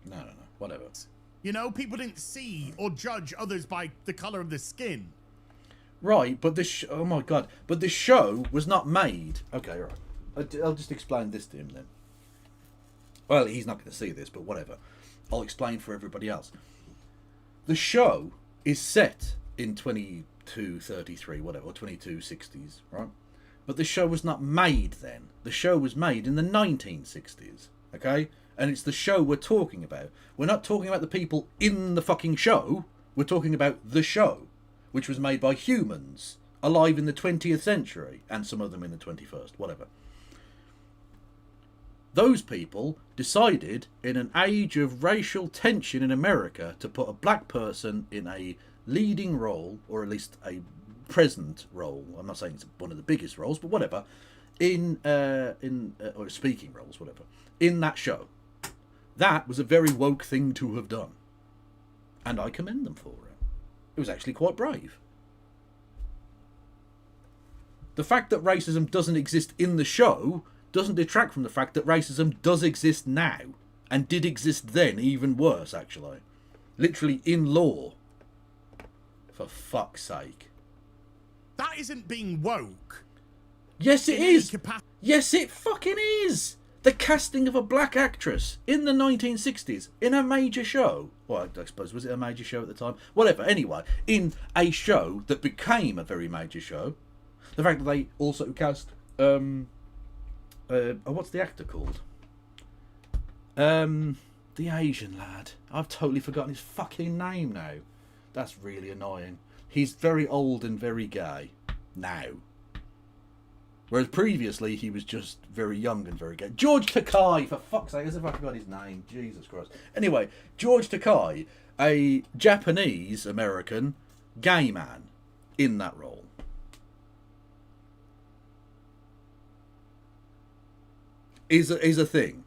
No. Whatever. You know, people didn't see or judge others by the colour of the skin. Right, but this... oh my god. But this show was not made... Okay, right. I'll just explain this to him then. Well, he's not going to see this, but whatever. I'll explain for everybody else. The show is set in 2233, whatever, or 2260s, right? But the show was not made then. The show was made in the 1960s, okay? And it's the show we're talking about. We're not talking about the people in the fucking show. We're talking about the show, which was made by humans alive in the 20th century, and some of them in the 21st, whatever. Those people decided, in an age of racial tension in America, to put a black person in a leading role, or at least a present role. I'm not saying it's one of the biggest roles, but whatever, or speaking roles, whatever, in that show. That was a very woke thing to have done, and I commend them for it. It was actually quite brave. The fact that racism doesn't exist in the show doesn't detract from the fact that racism does exist now, and did exist then, even worse, actually. Literally in law. For fuck's sake. That isn't being woke. Yes, it is. Yes, it fucking is. The casting of a black actress in the 1960s in a major show. Well, I suppose, was it a major show at the time? Whatever, anyway. In a show that became a very major show. The fact that they also cast... what's the actor called? The Asian lad. I've totally forgotten his fucking name now. That's really annoying. He's very old and very gay now. Whereas previously he was just very young and very gay. George Takei, for fuck's sake, as if I forgot his name. Jesus Christ. Anyway, George Takei, a Japanese American gay man in that role. Is a thing.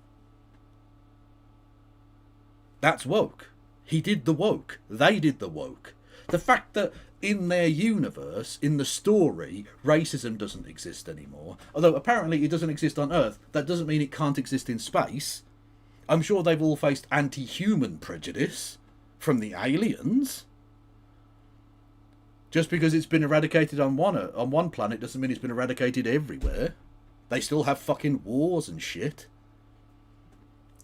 That's woke. He did the woke. They did the woke. The fact that in their universe, in the story, racism doesn't exist anymore. Although apparently it doesn't exist on Earth. That doesn't mean it can't exist in space. I'm sure they've all faced anti-human prejudice from the aliens. Just because it's been eradicated on one planet doesn't mean it's been eradicated everywhere. They still have fucking wars and shit.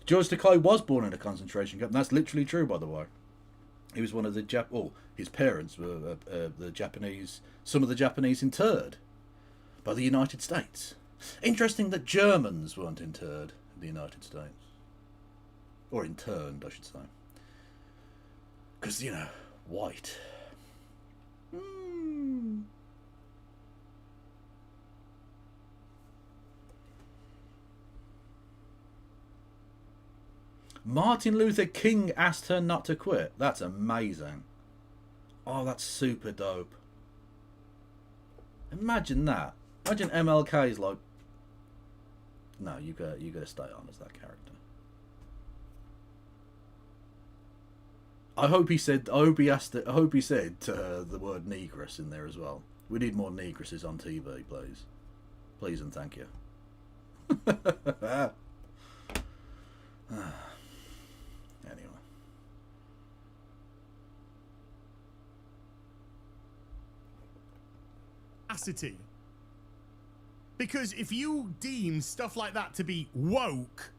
George Takei was born in a concentration camp, and that's literally true, by the way. He was one of the his parents were the Japanese, some of the Japanese interred by the United States. Interesting that Germans weren't interred in the United States. Or interned, I should say. Because, you know, white. Martin Luther King asked her not to quit. That's amazing. Oh, that's super dope. Imagine that. Imagine MLK's like, no, you gotta stay on as that character. I hope he said to her the word negress in there as well. We need more negresses on TV, please. Please and thank you. Anyway. Because if you deem stuff like that to be woke,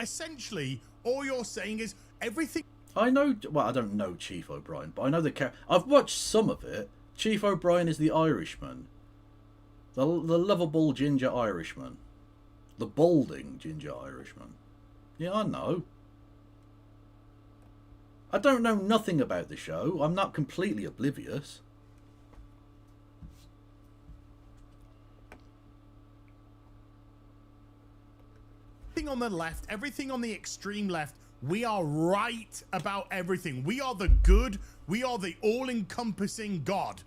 essentially all you're saying is everything. I know, well, I don't know Chief O'Brien, but I know the I've watched some of it. Chief O'Brien is the Irishman. The lovable ginger Irishman. The balding ginger Irishman. Yeah, I know. I don't know nothing about the show. I'm not completely oblivious. Everything on the left, everything on the extreme left, we are right about everything. We are the good. We are the all-encompassing God.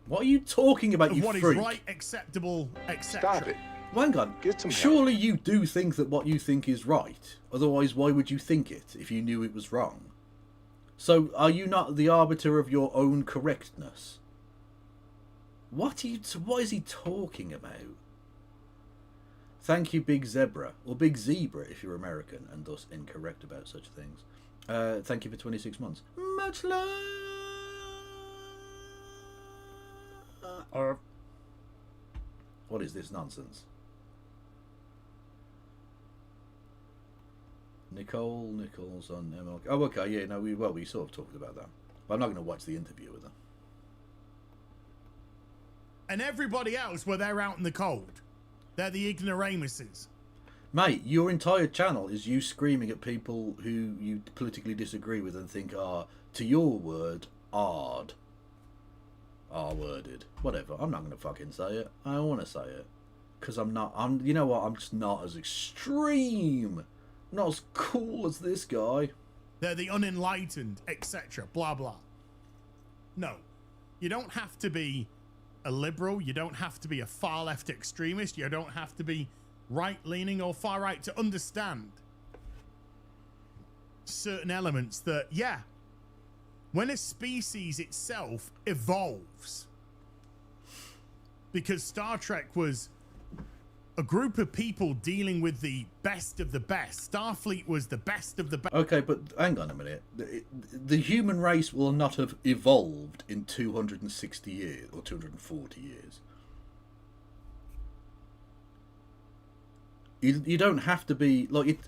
What are you talking about, you what freak? Is right, acceptable, etc. Stop it. Well, hang on. Get some Surely you do think that what you think is right. Otherwise, why would you think it if you knew it was wrong? So, are you not the arbiter of your own correctness? What is he talking about? Thank you, Big Zebra. Or Big Zebra if you're American and thus incorrect about such things. Thank you for 26 months. Much love. What is this nonsense? Nicole Nichols on MLK. Oh, okay, yeah, no, we sort of talked about that. But I'm not going to watch the interview with her. And everybody else, well, they're out in the cold. They're the ignoramuses. Mate, your entire channel is you screaming at people who you politically disagree with and think are, to your word, ard. R-worded. Whatever. I'm not going to fucking say it. I don't want to say it. Because you know what? I'm just not as extreme. Not as cool as this guy. They're the unenlightened, etc. Blah, blah. No. You don't have to be a liberal. You don't have to be a far-left extremist. You don't have to be right-leaning or far-right to understand certain elements that, yeah, when a species itself evolves, because Star Trek was a group of people dealing with the best of the best. Starfleet was the best of the best. Okay, but hang on a minute. The human race will not have evolved in 260 years or 240 years. You don't have to be like it.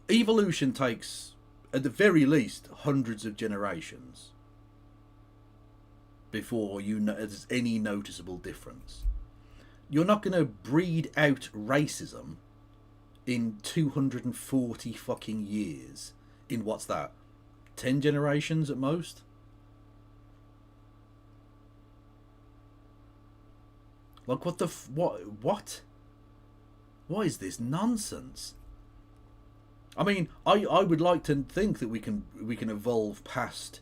Evolution takes, at the very least, hundreds of generations before there's any noticeable difference. You're not going to breed out racism in 240 fucking years. In what's that? 10 generations at most? Like what the what? What is this nonsense? I mean, I would like to think that we can evolve past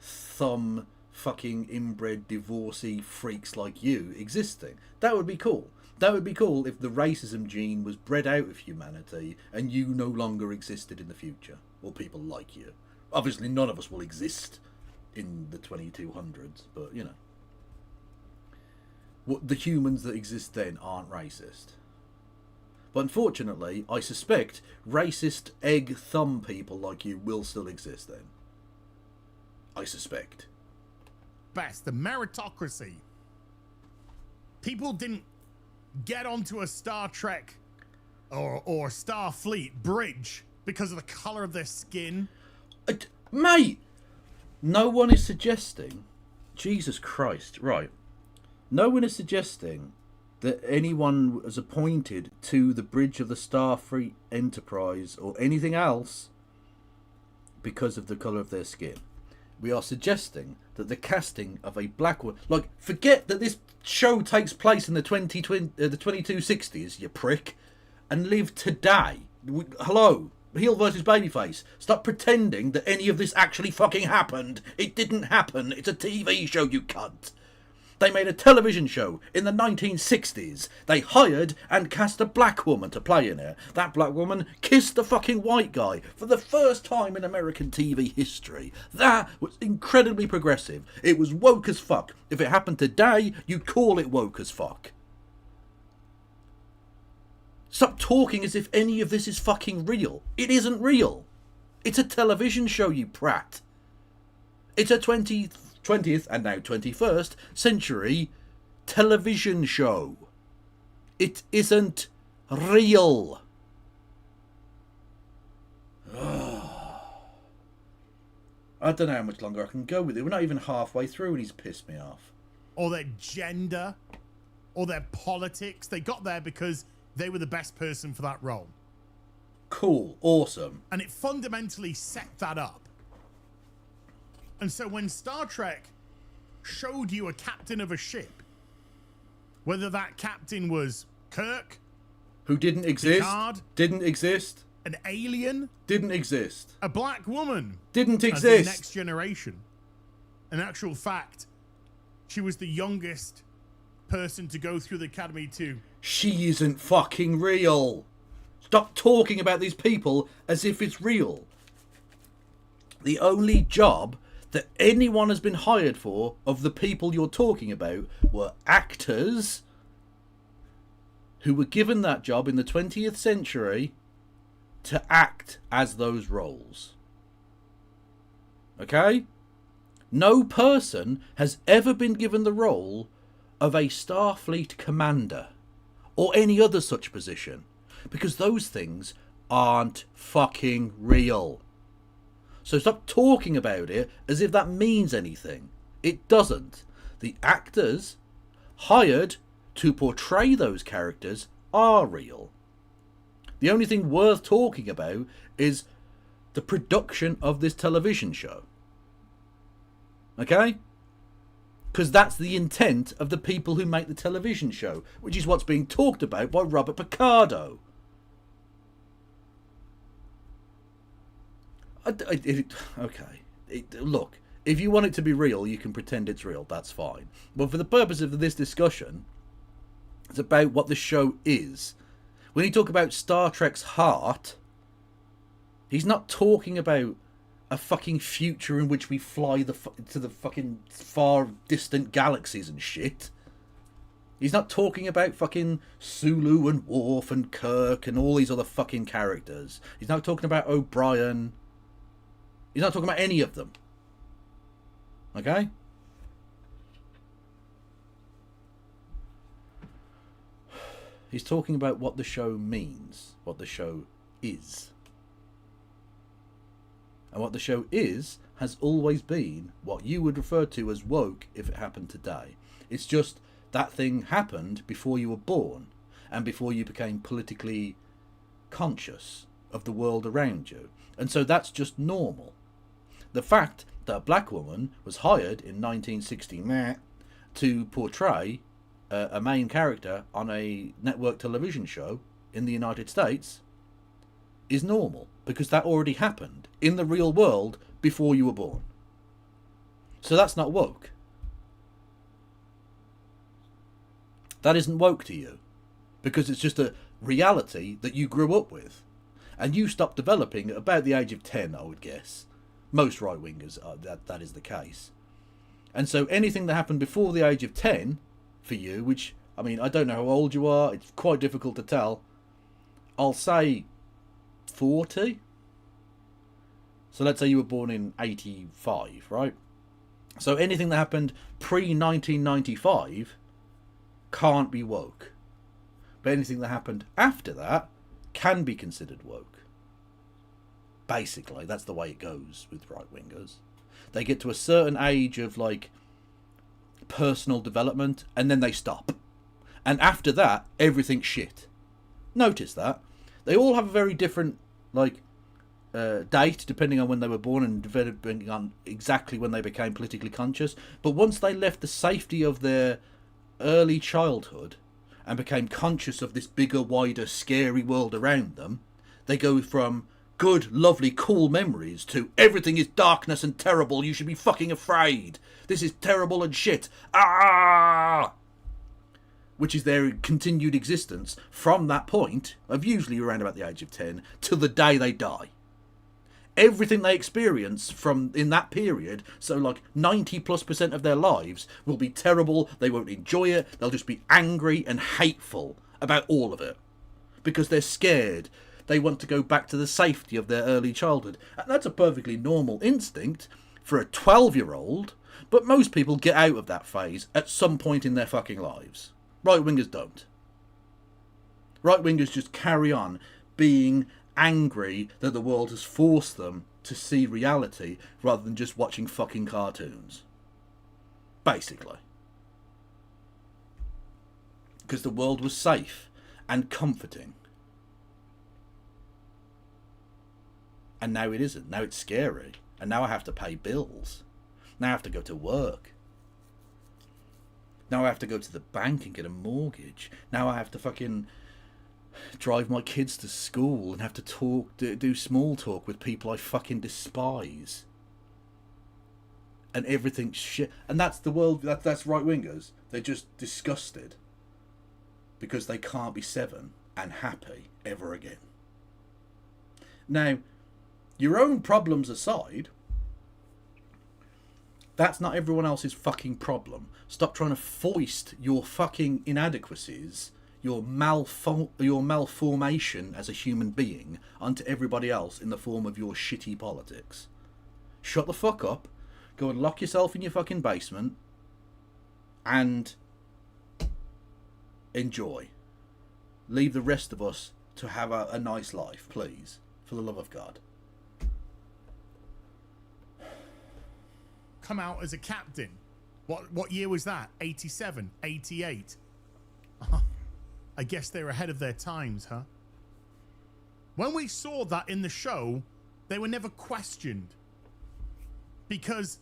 some fucking inbred divorcee freaks like you existing. That would be cool. That would be cool if the racism gene was bred out of humanity and you no longer existed in the future, or people like you. Obviously, none of us will exist in the 2200s, but you know, the humans that exist then aren't racist. But unfortunately, I suspect racist egg thumb people like you will still exist then. I suspect. Best, the meritocracy. People didn't get onto a Star Trek or Starfleet bridge because of the color of their skin. Mate, no one is suggesting. Jesus Christ, right. No one is suggesting that anyone was appointed to the bridge of the Starfleet Enterprise or anything else because of the colour of their skin. We are suggesting that the casting of a black woman... Like, forget that this show takes place in the 2260s, you prick, and live today. Hello, heel versus babyface. Stop pretending that any of this actually fucking happened. It didn't happen. It's a TV show, you cunt. They made a television show in the 1960s. They hired and cast a black woman to play in it. That black woman kissed the fucking white guy for the first time in American TV history. That was incredibly progressive. It was woke as fuck. If it happened today, you'd call it woke as fuck. Stop talking as if any of this is fucking real. It isn't real. It's a television show, you prat. It's a 20th and now 21st century television show. It isn't real. I don't know how much longer I can go with it. We're not even halfway through and he's pissed me off. Or their gender, or their politics. They got there because they were the best person for that role. Cool, awesome. And it fundamentally set that up. And so when Star Trek showed you a captain of a ship, whether that captain was Kirk, who didn't exist, Picard, didn't exist, an alien, didn't exist, a black woman, didn't as exist, in Next Generation. In actual fact, she was the youngest person to go through the academy too. She isn't fucking real. Stop talking about these people as if it's real. The only job that anyone has been hired for of the people you're talking about were actors who were given that job in the 20th century to act as those roles. Okay? No person has ever been given the role of a Starfleet commander or any other such position, because those things aren't fucking real. So stop talking about it as if that means anything. It doesn't. The actors hired to portray those characters are real. The only thing worth talking about is the production of this television show. Okay? Because that's the intent of the people who make the television show, which is what's being talked about by Robert Picardo. Look, if you want it to be real, you can pretend it's real, that's fine. But for the purpose of this discussion, it's about what the show is. When you talk about Star Trek's heart, he's not talking about a fucking future in which we fly to the fucking far distant galaxies and shit. He's not talking about fucking Sulu and Worf and Kirk and all these other fucking characters. He's not talking about O'Brien. He's not talking about any of them. Okay? He's talking about what the show means, what the show is. And what the show is has always been what you would refer to as woke if it happened today. It's just that thing happened before you were born and before you became politically conscious of the world around you. And so that's just normal. The fact that a black woman was hired in 1960 to portray a main character on a network television show in the United States is normal, because that already happened in the real world before you were born. So that's not woke. That isn't woke to you, because it's just a reality that you grew up with, and you stopped developing at about the age of 10, I would guess. Most right-wingers, that is the case. And so anything that happened before the age of 10, for you, which, I mean, I don't know how old you are, it's quite difficult to tell. I'll say 40. So let's say you were born in 85, right? So anything that happened pre-1995 can't be woke. But anything that happened after that can be considered woke. Basically, that's the way it goes with right-wingers. They get to a certain age of, like, personal development, and then they stop. And after that, everything's shit. Notice that. They all have a very different, like, date, depending on when they were born and depending on exactly when they became politically conscious. But once they left the safety of their early childhood and became conscious of this bigger, wider, scary world around them, they go from good, lovely, cool memories to everything is darkness and terrible, you should be fucking afraid. This is terrible and shit. Ah! Which is their continued existence from that point, of usually around about the age of 10, till the day they die. Everything they experience from in that period, so like 90+% of their lives, will be terrible, they won't enjoy it, they'll just be angry and hateful about all of it. Because they're scared. They want to go back to the safety of their early childhood. And that's a perfectly normal instinct for a 12-year-old, but most people get out of that phase at some point in their fucking lives. Right-wingers don't. Right-wingers just carry on being angry that the world has forced them to see reality rather than just watching fucking cartoons. Basically. Because the world was safe and comforting. And now it isn't. Now it's scary. And now I have to pay bills. Now I have to go to work. Now I have to go to the bank and get a mortgage. Now I have to fucking drive my kids to school and have to do small talk with people I fucking despise. And everything's shit. And that's the world, that's right-wingers. They're just disgusted. Because they can't be 7 and happy ever again. Now, your own problems aside, that's not everyone else's fucking problem. Stop trying to foist your fucking inadequacies, your malformation as a human being, onto everybody else in the form of your shitty politics. Shut the fuck up, go and lock yourself in your fucking basement, and enjoy. Leave the rest of us to have a nice life, please. For the love of God. Come out as a captain What year was that? 87, 88. I guess they were ahead of their times, huh? When we saw that in the show, they were never questioned. Because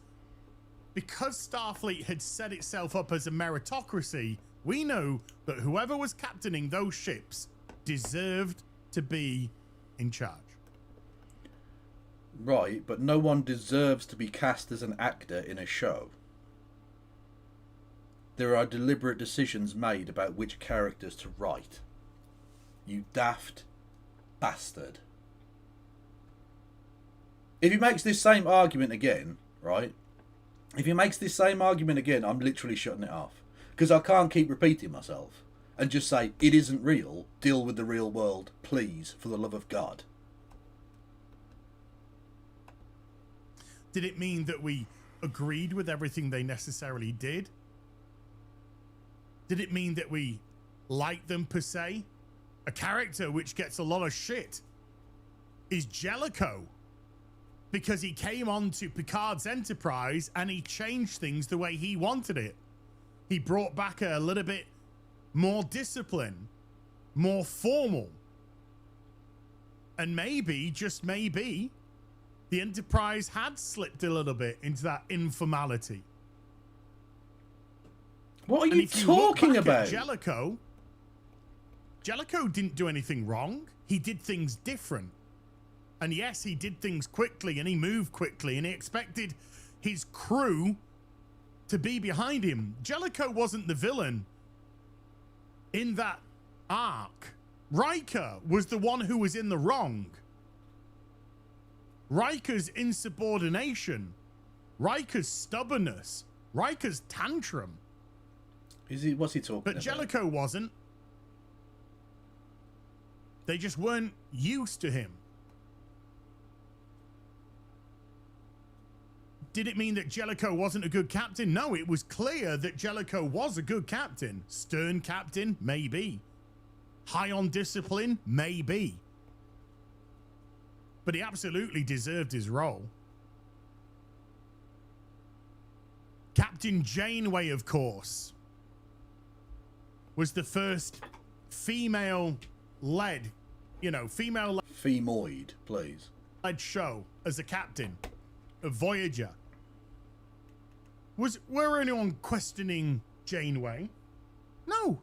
Starfleet had set itself up as a meritocracy, we know that whoever was captaining those ships deserved to be in charge. Right, but no one deserves to be cast as an actor in a show. There are deliberate decisions made about which characters to write. You daft bastard. If he makes this same argument again, right? If he makes this same argument again, I'm literally shutting it off. Because I can't keep repeating myself. And just say, it isn't real. Deal with the real world, please, for the love of God. Did it mean that we agreed with everything they necessarily did? Did it mean that we liked them per se? A character which gets a lot of shit is Jellicoe, because he came onto Picard's Enterprise and he changed things the way he wanted it. He brought back a little bit more discipline, more formal. And maybe, just maybe, the Enterprise had slipped a little bit into that informality. What are you talking about? Jellicoe didn't do anything wrong. He did things different. And yes, he did things quickly and he moved quickly and he expected his crew to be behind him. Jellicoe wasn't the villain in that arc. Riker was the one who was in the wrong. Riker's insubordination, Riker's stubbornness, Riker's tantrum. What's he talking about? But Jellicoe wasn't. They just weren't used to him. Did it mean that Jellicoe wasn't a good captain? No, it was clear that Jellicoe was a good captain. Stern captain? Maybe. High on discipline? Maybe. But he absolutely deserved his role. Captain Janeway, of course, was the first female-led, female-led Femoid, please. show as a captain of Voyager. Were anyone questioning Janeway? No.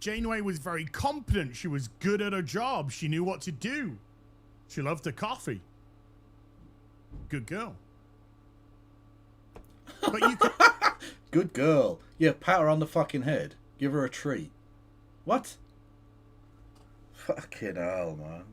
Janeway was very competent. She was good at her job. She knew what to do. She loved her coffee. Good girl. But you could... Good girl. Yeah, pat her on the fucking head. Give her a treat. What? Fucking hell, man.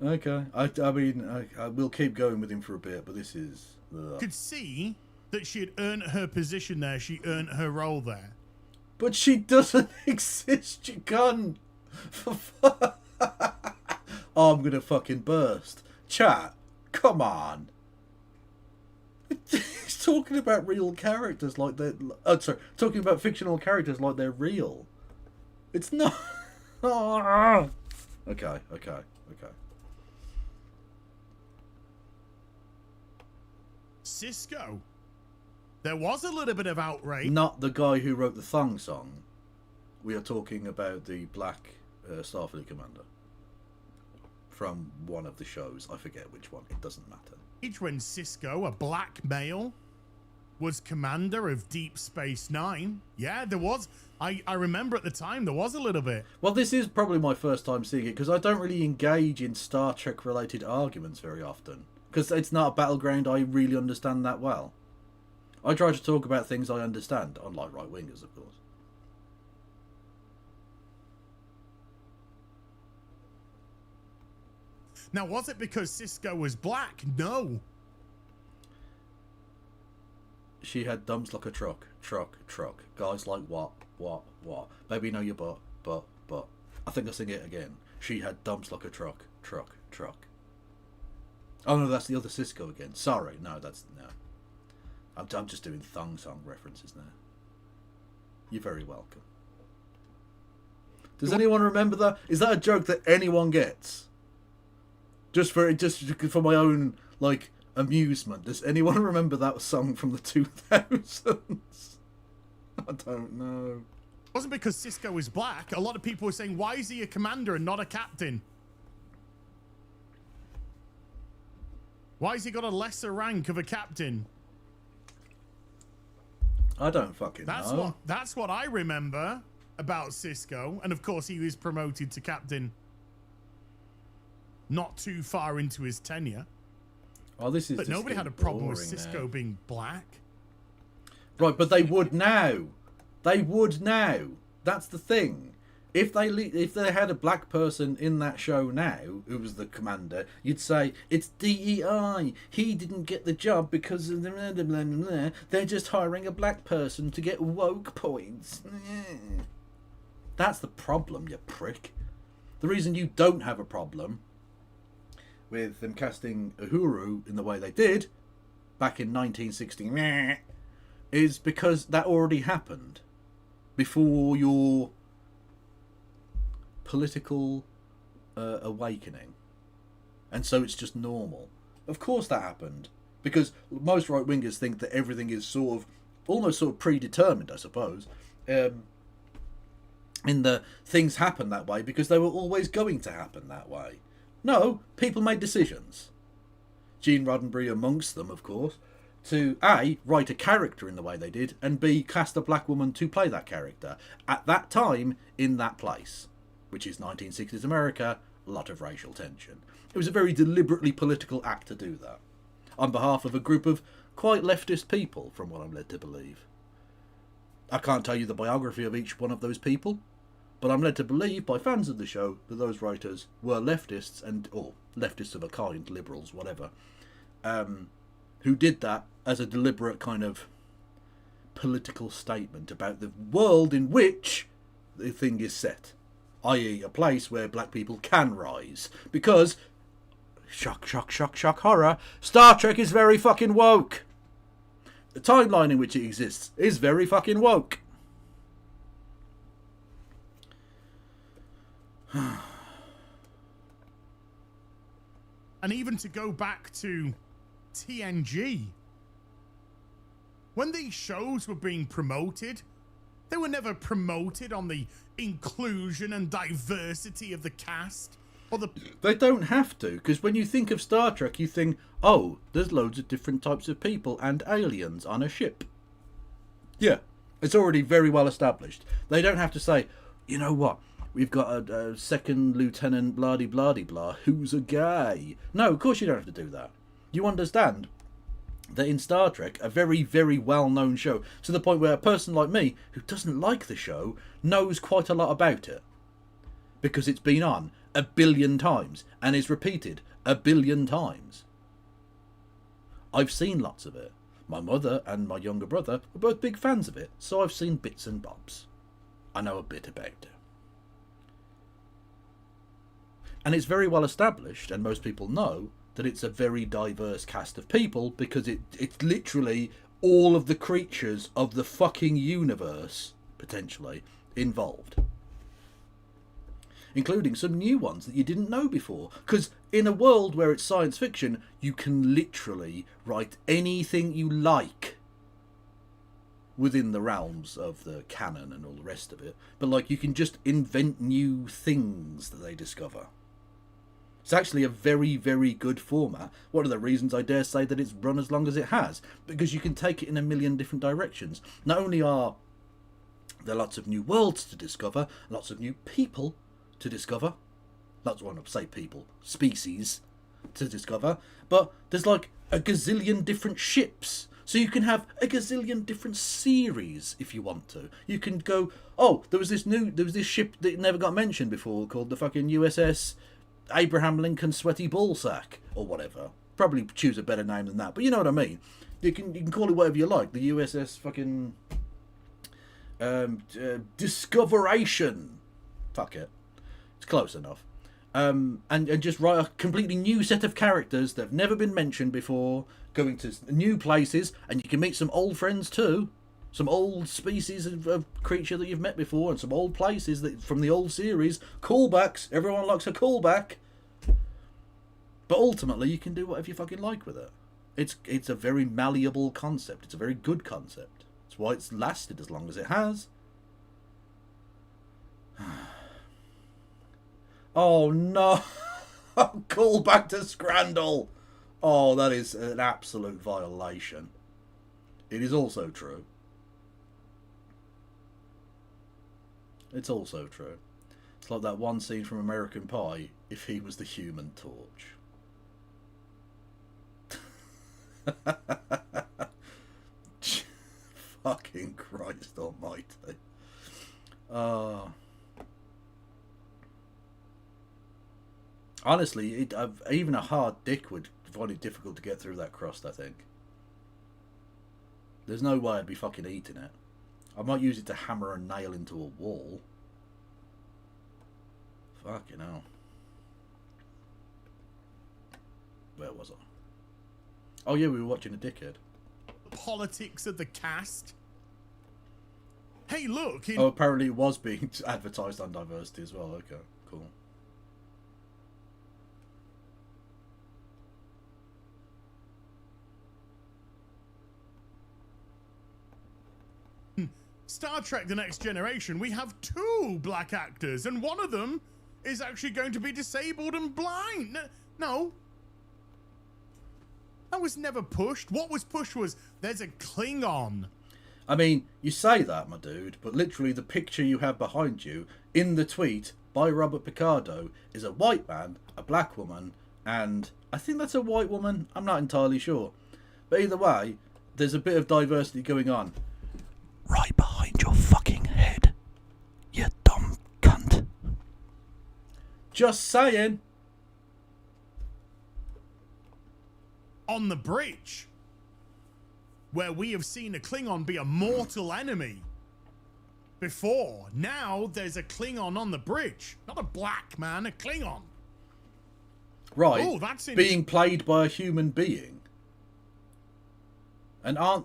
Okay. I mean, I will keep going with him for a bit, but this is... Ugh. Could see that she had earned her position there. She earned her role there. But she doesn't exist, you cunt. Oh, I'm gonna fucking burst. Chat, come on. He's talking about real characters like they're... Oh, sorry. Talking about fictional characters like they're real. It's not... Okay. Cisco. There was a little bit of outrage. Not the guy who wrote the thong song. We are talking about the black Starfleet commander. From one of the shows. I forget which one. It doesn't matter. When Cisco, a black male, was commander of Deep Space Nine. Yeah, there was. I remember at the time there was a little bit. Well, this is probably my first time seeing it because I don't really engage in Star Trek related arguments very often. Because it's not a battleground I really understand that well. I try to talk about things I understand, unlike right-wingers, of course. Now, was it because Cisco was black? No. She had dumps like a truck. Guys like what? Baby, know your butt. I think I'll sing it again. She had dumps like a truck. Oh no, that's the other Cisco again. Sorry, no. I'm just doing thong song references now. You're very welcome. Does anyone remember that? Is that a joke that anyone gets? Just for my own, like, amusement. Does anyone remember that song from the 2000s? I don't know. It wasn't because Cisco is black. A lot of people were saying, why is he a commander and not a captain? Why has he got a lesser rank of a captain? I don't fucking know. That's what I remember about Cisco. And of course, he was promoted to captain not too far into his tenure. Oh, this is. But nobody had a problem with Cisco being black. Right, but they would now. They would now. That's the thing. If they had a black person in that show now, who was the commander, you'd say, it's DEI. He didn't get the job because of the blah, blah, blah, blah. They're just hiring a black person to get woke points. That's the problem, you prick. The reason you don't have a problem with them casting Uhuru in the way they did back in 1960 is because that already happened before your political awakening, and so it's just normal. Of course that happened, because most right-wingers think that everything is almost predetermined, I suppose, in the things happen that way because they were always going to happen that way. No, people made decisions, Gene Roddenberry amongst them, of course, to A, write a character in the way they did, and B, cast a black woman to play that character at that time in that place, which is 1960s America, a lot of racial tension. It was a very deliberately political act to do that, on behalf of a group of quite leftist people, from what I'm led to believe. I can't tell you the biography of each one of those people, but I'm led to believe by fans of the show that those writers were leftists, or leftists of a kind, liberals, whatever, who did that as a deliberate kind of political statement about the world in which the thing is set, i.e. a place where black people can rise. Because, shock, shock, shock, shock, horror, Star Trek is very fucking woke. The timeline in which it exists is very fucking woke. And even to go back to TNG, when these shows were being promoted, they were never promoted on the inclusion and diversity of the cast. They don't have to, because when you think of Star Trek, you think, oh, there's loads of different types of people and aliens on a ship. Yeah, it's already very well established. They don't have to say, you know what, we've got a second lieutenant blah-de-blah-de-blah who's a gay. No, of course you don't have to do that. You understand that in Star Trek, a very, very well-known show, to the point where a person like me, who doesn't like the show, knows quite a lot about it. Because it's been on 1 billion times, and is repeated 1 billion times. I've seen lots of it. My mother and my younger brother were both big fans of it, so I've seen bits and bobs. I know a bit about it. And it's very well established, and most people know, that it's a very diverse cast of people, because it's literally all of the creatures of the fucking universe, potentially, involved. Including some new ones that you didn't know before. Because in a world where it's science fiction, you can literally write anything you like within the realms of the canon and all the rest of it. But, like, you can just invent new things that they discover. It's actually a very, very good format. One of the reasons I dare say that it's run as long as it has. Because you can take it in a million different directions. Not only are there lots of new worlds to discover, lots of new people to discover. That's what I say, people. Species to discover. But there's like a gazillion different ships. So you can have a gazillion different series if you want to. You can go, oh, there was this ship that never got mentioned before called the fucking USS Abraham Lincoln Sweaty Ballsack, or whatever. Probably choose a better name than that, but you know what I mean. You can call it whatever you like. The USS fucking Discoveration. Fuck it, it's close enough. And just write a completely new set of characters that have never been mentioned before, going to new places, and you can meet some old friends too. Some old species of creature that you've met before, and some old places that from the old series. Callbacks. Everyone likes a callback. But ultimately, you can do whatever you fucking like with it. It's a very malleable concept. It's a very good concept. It's why it's lasted as long as it has. Oh no! Call back to Scrandal! Oh, that is an absolute violation. It is also true. It's also true. It's like that one scene from American Pie, if he was the Human Torch. Fucking Christ almighty. Honestly, even a hard dick would find it difficult to get through that crust, I think. There's no way I'd be fucking eating it. I might use it to hammer a nail into a wall. Fucking hell. Where was I? Oh yeah, we were watching a dickhead. Politics of the cast. Hey, look. Oh, apparently it was being advertised on diversity as well. Okay, cool. Star Trek The Next Generation, we have 2 black actors, and one of them is actually going to be disabled and blind. No. That was never pushed. What was pushed was there's a Klingon. I mean, you say that, my dude, but literally the picture you have behind you in the tweet by Robert Picardo is a white man, a black woman, and I think that's a white woman. I'm not entirely sure. But either way, there's a bit of diversity going on. Right behind your fucking head, you dumb cunt. Just saying. On the bridge, where we have seen a Klingon be a mortal enemy before. Now there's a Klingon on the bridge. Not a black man, a Klingon. Right. Oh, that's being played by a human being. And aren't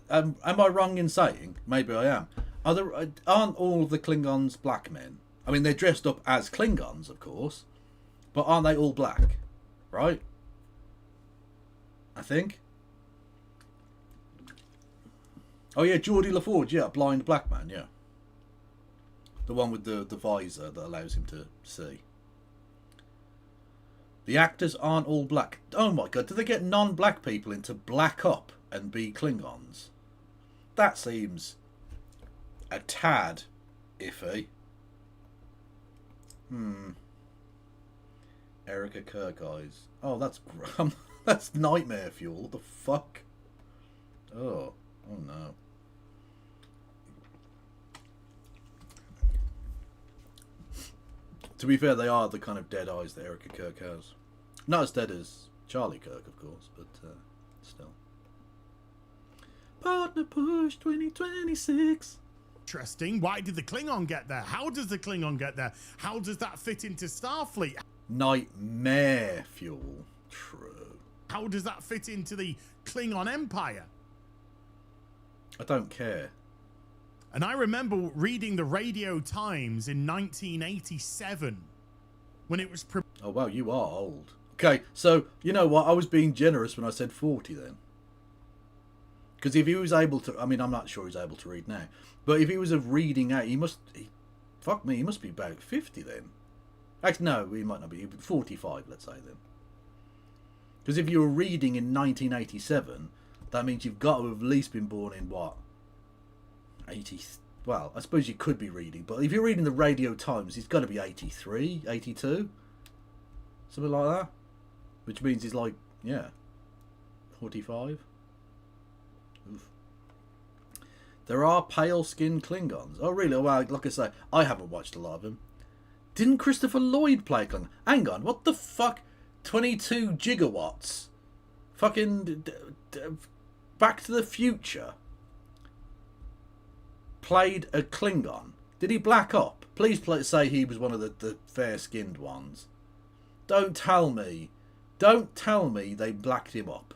am I wrong in saying, maybe I am, aren't all of the Klingons black men? I mean, they're dressed up as Klingons, of course, but aren't they all black? Right? I think. Oh yeah, Geordie LaForge, yeah, blind black man, yeah. The one with the visor that allows him to see. The actors aren't all black. Oh my god, do they get non-black people in to black up and be Klingons? That seems a tad iffy. Erica Kirk eyes. Oh, that's that's nightmare fuel. What the fuck? Oh no. To be fair, they are the kind of dead eyes that Erica Kirk has. Not as dead as Charlie Kirk, of course, but still. Partner push 2026. Interesting. Why did the Klingon get there? How does the Klingon get there? How does that fit into Starfleet? Nightmare fuel. True. How does that fit into the Klingon Empire? I don't care. And I remember reading the Radio Times in 1987 when it was... Oh, wow, you are old. Okay, so, you know what? I was being generous when I said 40 then. Because if he was able to... I mean, I'm not sure he's able to read now. But if he was of reading age, fuck me, he must be about 50 then. Actually, no, he might not be. 45, let's say then. Because if you were reading in 1987, that means you've got to have at least been born in what? 80... Well, I suppose you could be reading, but if you're reading the Radio Times, he's got to be 83, 82, something like that. Which means he's like, yeah, 45. Oof. There are pale-skinned Klingons. Oh, really? Well, like I say, I haven't watched a lot of them. Didn't Christopher Lloyd play Klingon? Hang on, what the fuck? 22 gigawatts? Fucking... Back to the Future played a Klingon. Did he black up? Please say he was one of the fair-skinned ones. Don't tell me they blacked him up.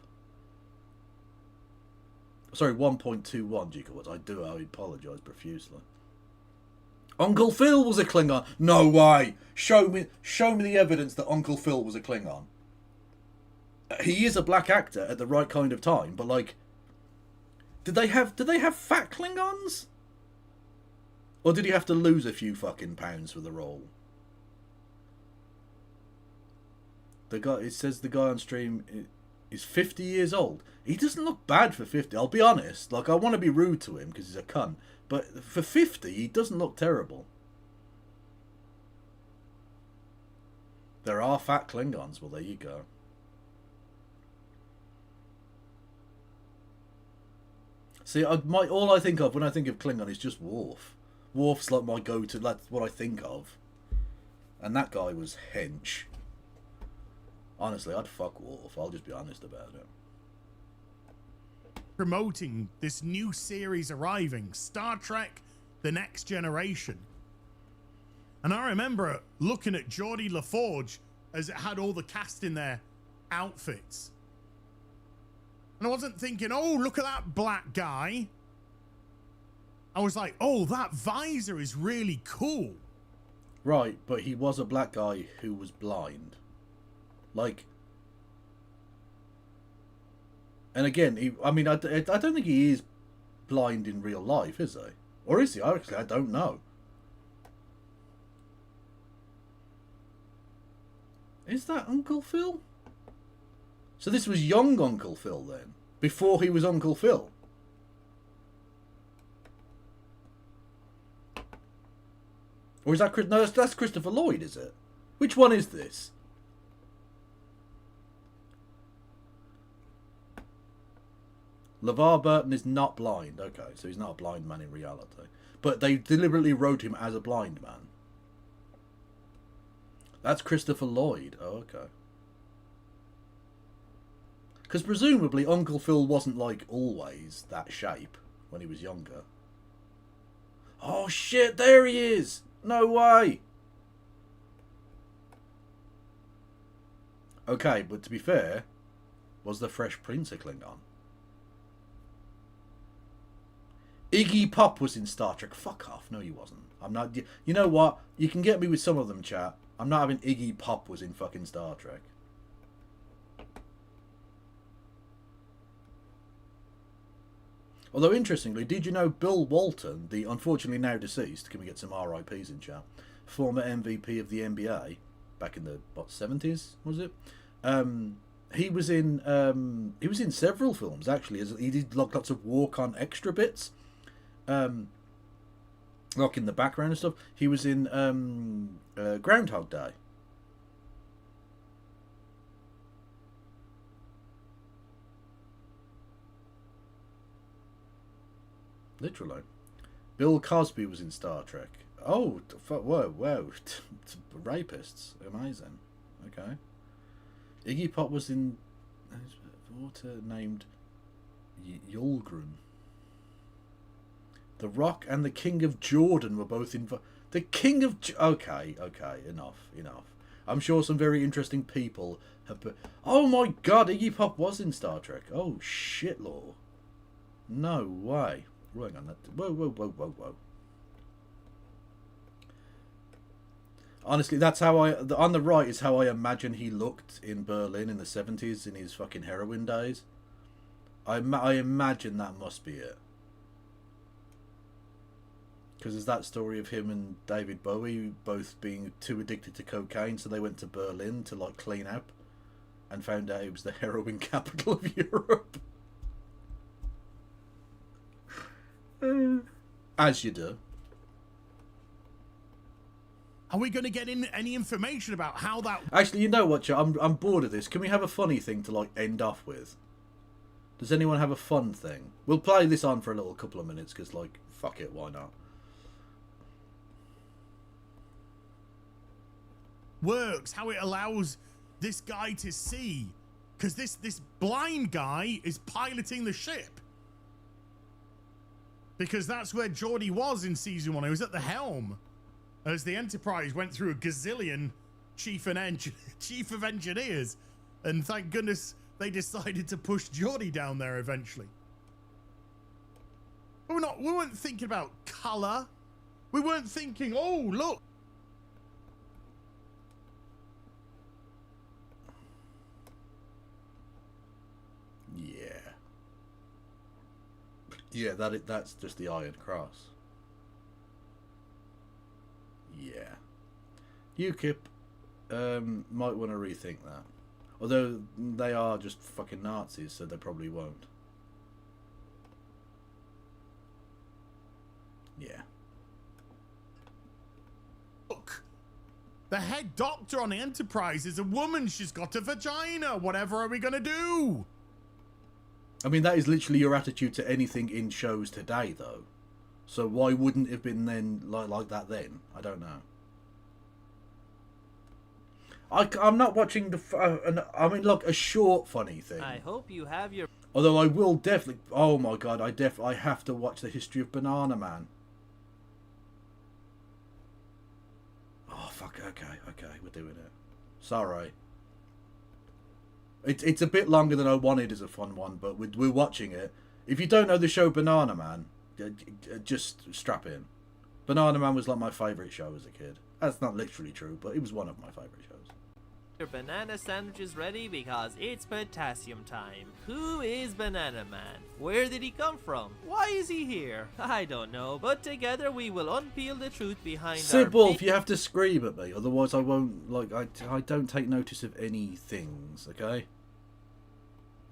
Sorry, 1.21 gigawatts. I apologise profusely. Uncle Phil was a Klingon. No way. Show me the evidence that Uncle Phil was a Klingon. he is a black actor at the right kind of time, but like, did they have fat Klingons? Or did he have to lose a few fucking pounds for the role? It says the guy on stream is 50 years old. He doesn't look bad for 50, I'll be honest. Like, I want to be rude to him because he's a cunt. But for 50, he doesn't look terrible. There are fat Klingons. Well, there you go. See, all I think of when I think of Klingon is just Worf. Worf's like my go-to. That's what I think of. And that guy was hench. Honestly, I'd fuck Worf. I'll just be honest about it. Promoting this new series arriving, Star Trek The Next Generation. And I remember looking at Geordie LaForge as it had all the cast in their outfits. And I wasn't thinking, oh, look at that black guy. I was like, oh, that visor is really cool. Right, but he was a black guy who was blind. Like... And again, I don't think he is blind in real life, is he? Or is he? Actually, I don't know. Is that Uncle Phil? So this was young Uncle Phil then? Before he was Uncle Phil? Or is that... No, that's Christopher Lloyd, is it? Which one is this? LeVar Burton is not blind. Okay, so he's not a blind man in reality. But they deliberately wrote him as a blind man. That's Christopher Lloyd. Oh, okay. Because presumably Uncle Phil wasn't, like, always that shape when he was younger. Oh, shit, there he is! No way! Okay, but to be fair, was the Fresh Prince a Klingon? Iggy Pop was in Star Trek. Fuck off. No, he wasn't. I'm not... You know what? You can get me with some of them, chat. I'm not having Iggy Pop was in fucking Star Trek. Although, interestingly, did you know Bill Walton, the unfortunately now deceased, can we get some RIPs in chat, former MVP of the NBA, back in the, what, 70s, was it? He was in several films, actually. He did lots of walk-on extra bits. Like in the background and stuff. He was in Groundhog Day. Literally. Bill Cosby was in Star Trek. Oh, whoa. Rapists. Amazing. Okay. Iggy Pop was in water named Yulgren. The Rock and the King of Jordan were both in... The King of... Okay, enough. I'm sure some very interesting people have... Oh my god, Iggy Pop was in Star Trek. Oh, shit, law. No way. Hang on. Whoa. Honestly, that's how on the right is how I imagine he looked in Berlin in the 70s in his fucking heroin days. I imagine that must be it. Because there's that story of him and David Bowie both being too addicted to cocaine, so they went to Berlin to like clean up and found out it was the heroin capital of Europe. As you do. Are we going to get in any information about how that... Actually, you know what, chat? I'm bored of this. Can we have a funny thing to, like, end off with? Does anyone have a fun thing? We'll play this on for a little couple of minutes, because, like, fuck it, why not? Works, how it allows this guy to see. Because this blind guy is piloting the ship. Because that's where Geordie was in season 1. He was at the helm. As the Enterprise went through a gazillion chief of engineers. And thank goodness they decided to push Geordie down there eventually. But we weren't thinking about colour. We weren't thinking, oh, look. Yeah, that's just the Iron Cross. Yeah. UKIP might want to rethink that. Although they are just fucking Nazis, so they probably won't. Yeah. Look, the head doctor on the Enterprise is a woman. She's got a vagina. Whatever are we going to do? I mean, that is literally your attitude to anything in shows today, though. So why wouldn't it have been then like that then? I don't know. I'm not watching the... I mean, look, a short funny thing. I hope you have your... Although I will definitely... Oh my god, I have to watch the history of Banana Man. Oh, fuck, okay, we're doing it. Sorry. It's a bit longer than I wanted as a fun one, but we're watching it. If you don't know the show Banana Man, just strap in. Banana Man was like my favourite show as a kid. That's not literally true, but it was one of my favourite shows. Your banana sandwiches ready because it's potassium time. Who is Banana Man? Where did he come from? Why is he here? I don't know, but together we will unpeel the truth behind Sid our... Wolf, you have to scream at me, otherwise I won't, like, I don't take notice of any things, okay?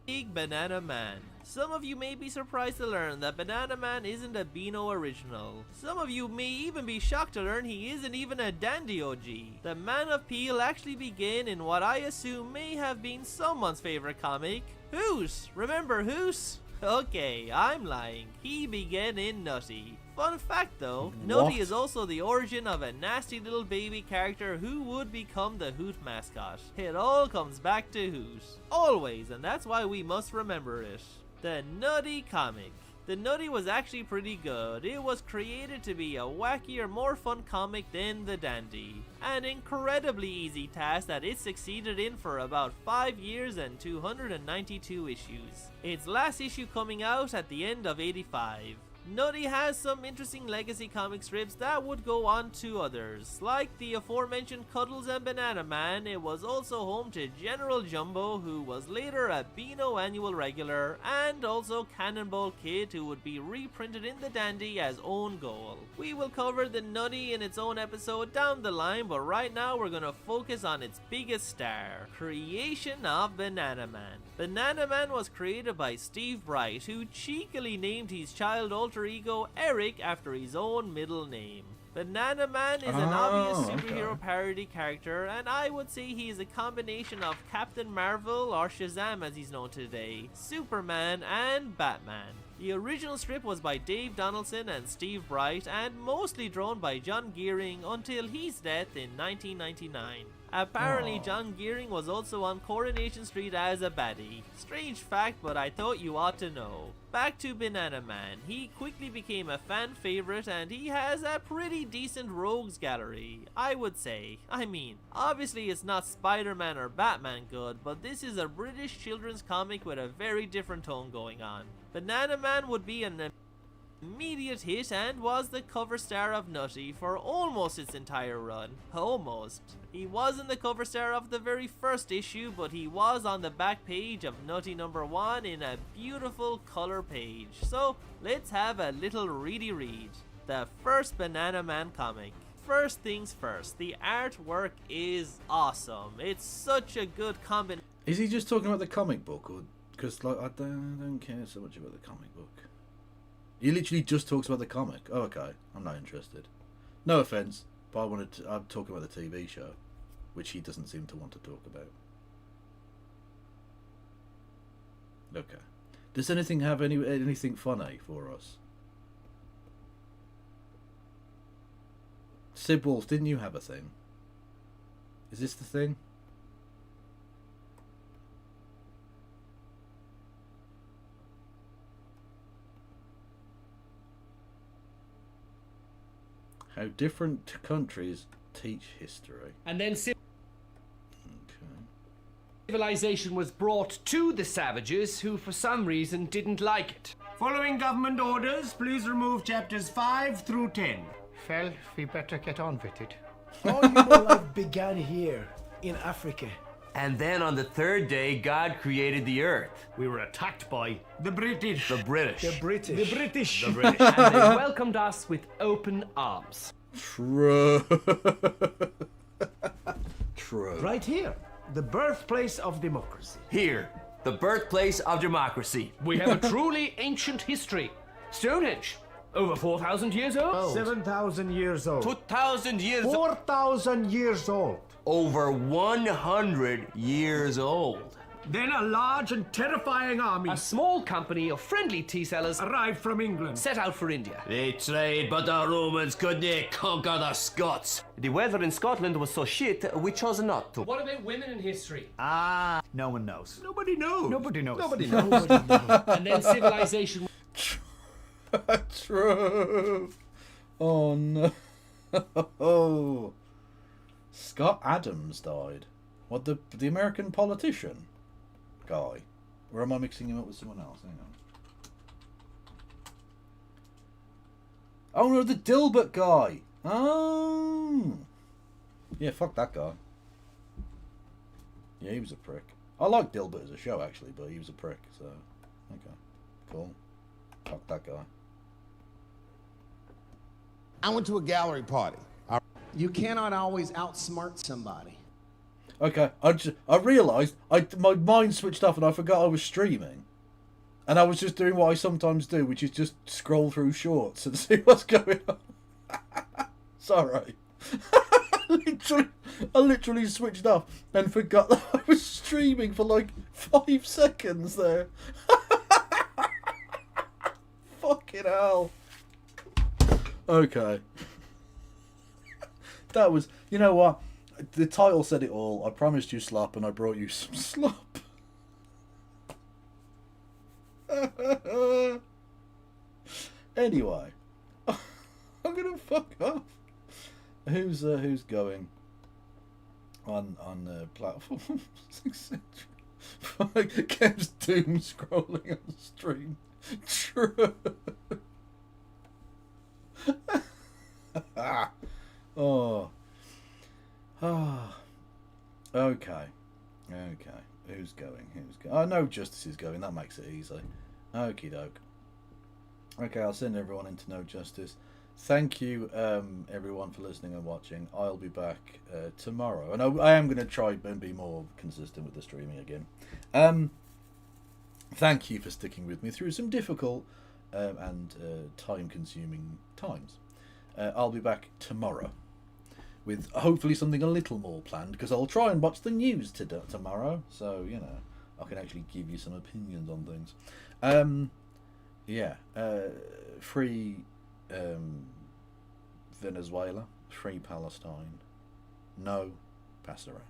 Big Banana Man. Some of you may be surprised to learn that Banana Man isn't a Beano original. Some of you may even be shocked to learn he isn't even a Dandy OG. The Man of Peel actually began in what I assume may have been someone's favorite comic, Hoos. Remember Hoos? Okay, I'm lying. He began in Nutty. Fun fact though, Nutty is also the origin of a nasty little baby character who would become the Hoot mascot. It all comes back to Hoot. Always, and that's why we must remember it. The Nutty comic. The Nutty was actually pretty good. It was created to be a wackier, more fun comic than the Dandy. An incredibly easy task that it succeeded in for about 5 years and 292 issues. Its last issue coming out at the end of '85. Nutty has some interesting legacy comic strips that would go on to others. Like the aforementioned Cuddles and Banana Man, it was also home to General Jumbo, who was later a Beano annual regular, and also Cannonball Kid, who would be reprinted in the Dandy as own goal. We will cover the Nutty in its own episode down the line, but right now we're gonna focus on its biggest star, creation of Banana Man. Banana Man was created by Steve Bright, who cheekily named his child alter ego Eric after his own middle name. Banana Man is an obvious superhero parody character, and I would say he is a combination of Captain Marvel, or Shazam as he's known today, Superman, and Batman. The original strip was by Dave Donaldson and Steve Bright, and mostly drawn by John Gearing until his death in 1999. Apparently, John Gearing was also on Coronation Street as a baddie. Strange fact, but I thought you ought to know. Back to Banana Man. He quickly became a fan favorite, and he has a pretty decent rogues gallery, I would say. I mean, obviously it's not Spider-Man or Batman good, but this is a British children's comic with a very different tone going on. Banana Man would be an immediate hit and was the cover star of Nutty for almost its entire run. Almost. He wasn't the cover star of the very first issue, but he was on the back page of Nutty #1 in a beautiful color page. So let's have a little ready read. The first Banana Man comic. First things first, the artwork is awesome. It's such a good combination. Is he just talking about the comic book, or because like I don't care so much about the comic book? He literally just talks about the comic. Oh, okay. I'm not interested. No offense, but I'm talking about the TV show, which he doesn't seem to want to talk about. Okay. Does anything have anything funny for us? Sid Wolf, didn't you have a thing? Is this the thing? How different countries teach history. And then civilization was brought to the savages, who for some reason didn't like it. Following government orders, please remove chapters 5 through 10. Well, we better get on with it. All human life began here, in Africa. And then on the third day, God created the earth. We were attacked by The British. The British. The British. the British, and they welcomed us with open arms. True. True. Right here, the birthplace of democracy. Here, the birthplace of democracy. We have a truly ancient history. Stonehenge, over 4,000 years old. 7,000 years old. 2,000 years 4,000 years old. Over 100 years old. Then a large and terrifying army A small company of friendly tea sellers arrived from England. set out for India. They tried, but the Romans couldn't conquer the Scots. The weather in Scotland was so shit, we chose not to. What about women in history? No one knows. Nobody knows. Nobody knows. And then civilization. True. Oh no. Oh. Scott Adams died. What, the American politician guy? Or am I mixing him up with someone else? Hang on. Oh no, the Dilbert guy. Oh. Yeah, fuck that guy. Yeah, he was a prick. I like Dilbert as a show actually, but he was a prick, so okay. Cool. Fuck that guy. I went to a gallery party. You cannot always outsmart somebody. Okay, I realised my mind switched off and I forgot I was streaming, and I was just doing what I sometimes do, which is just scroll through shorts and see what's going on. Sorry, I literally switched off and forgot that I was streaming for like 5 seconds there. Fucking hell. Okay. That was, you know what? The title said it all. I promised you slop and I brought you some slop. Anyway. I'm gonna fuck off. Who's going on platforms, etc. Kev's doom scrolling on the stream. True. Oh. Oh. Okay. Who's going? Oh, no, Justice is going. That makes it easy. Okie doke. Okay, I'll send everyone into No Justice. Thank you, everyone, for listening and watching. I'll be back tomorrow. And I am going to try and be more consistent with the streaming again. Thank you for sticking with me through some difficult and time-consuming times. I'll be back tomorrow with hopefully something a little more planned, because I'll try and watch the news tomorrow, so you know I can actually give you some opinions on things. Free Venezuela, free Palestine, no Passerelle.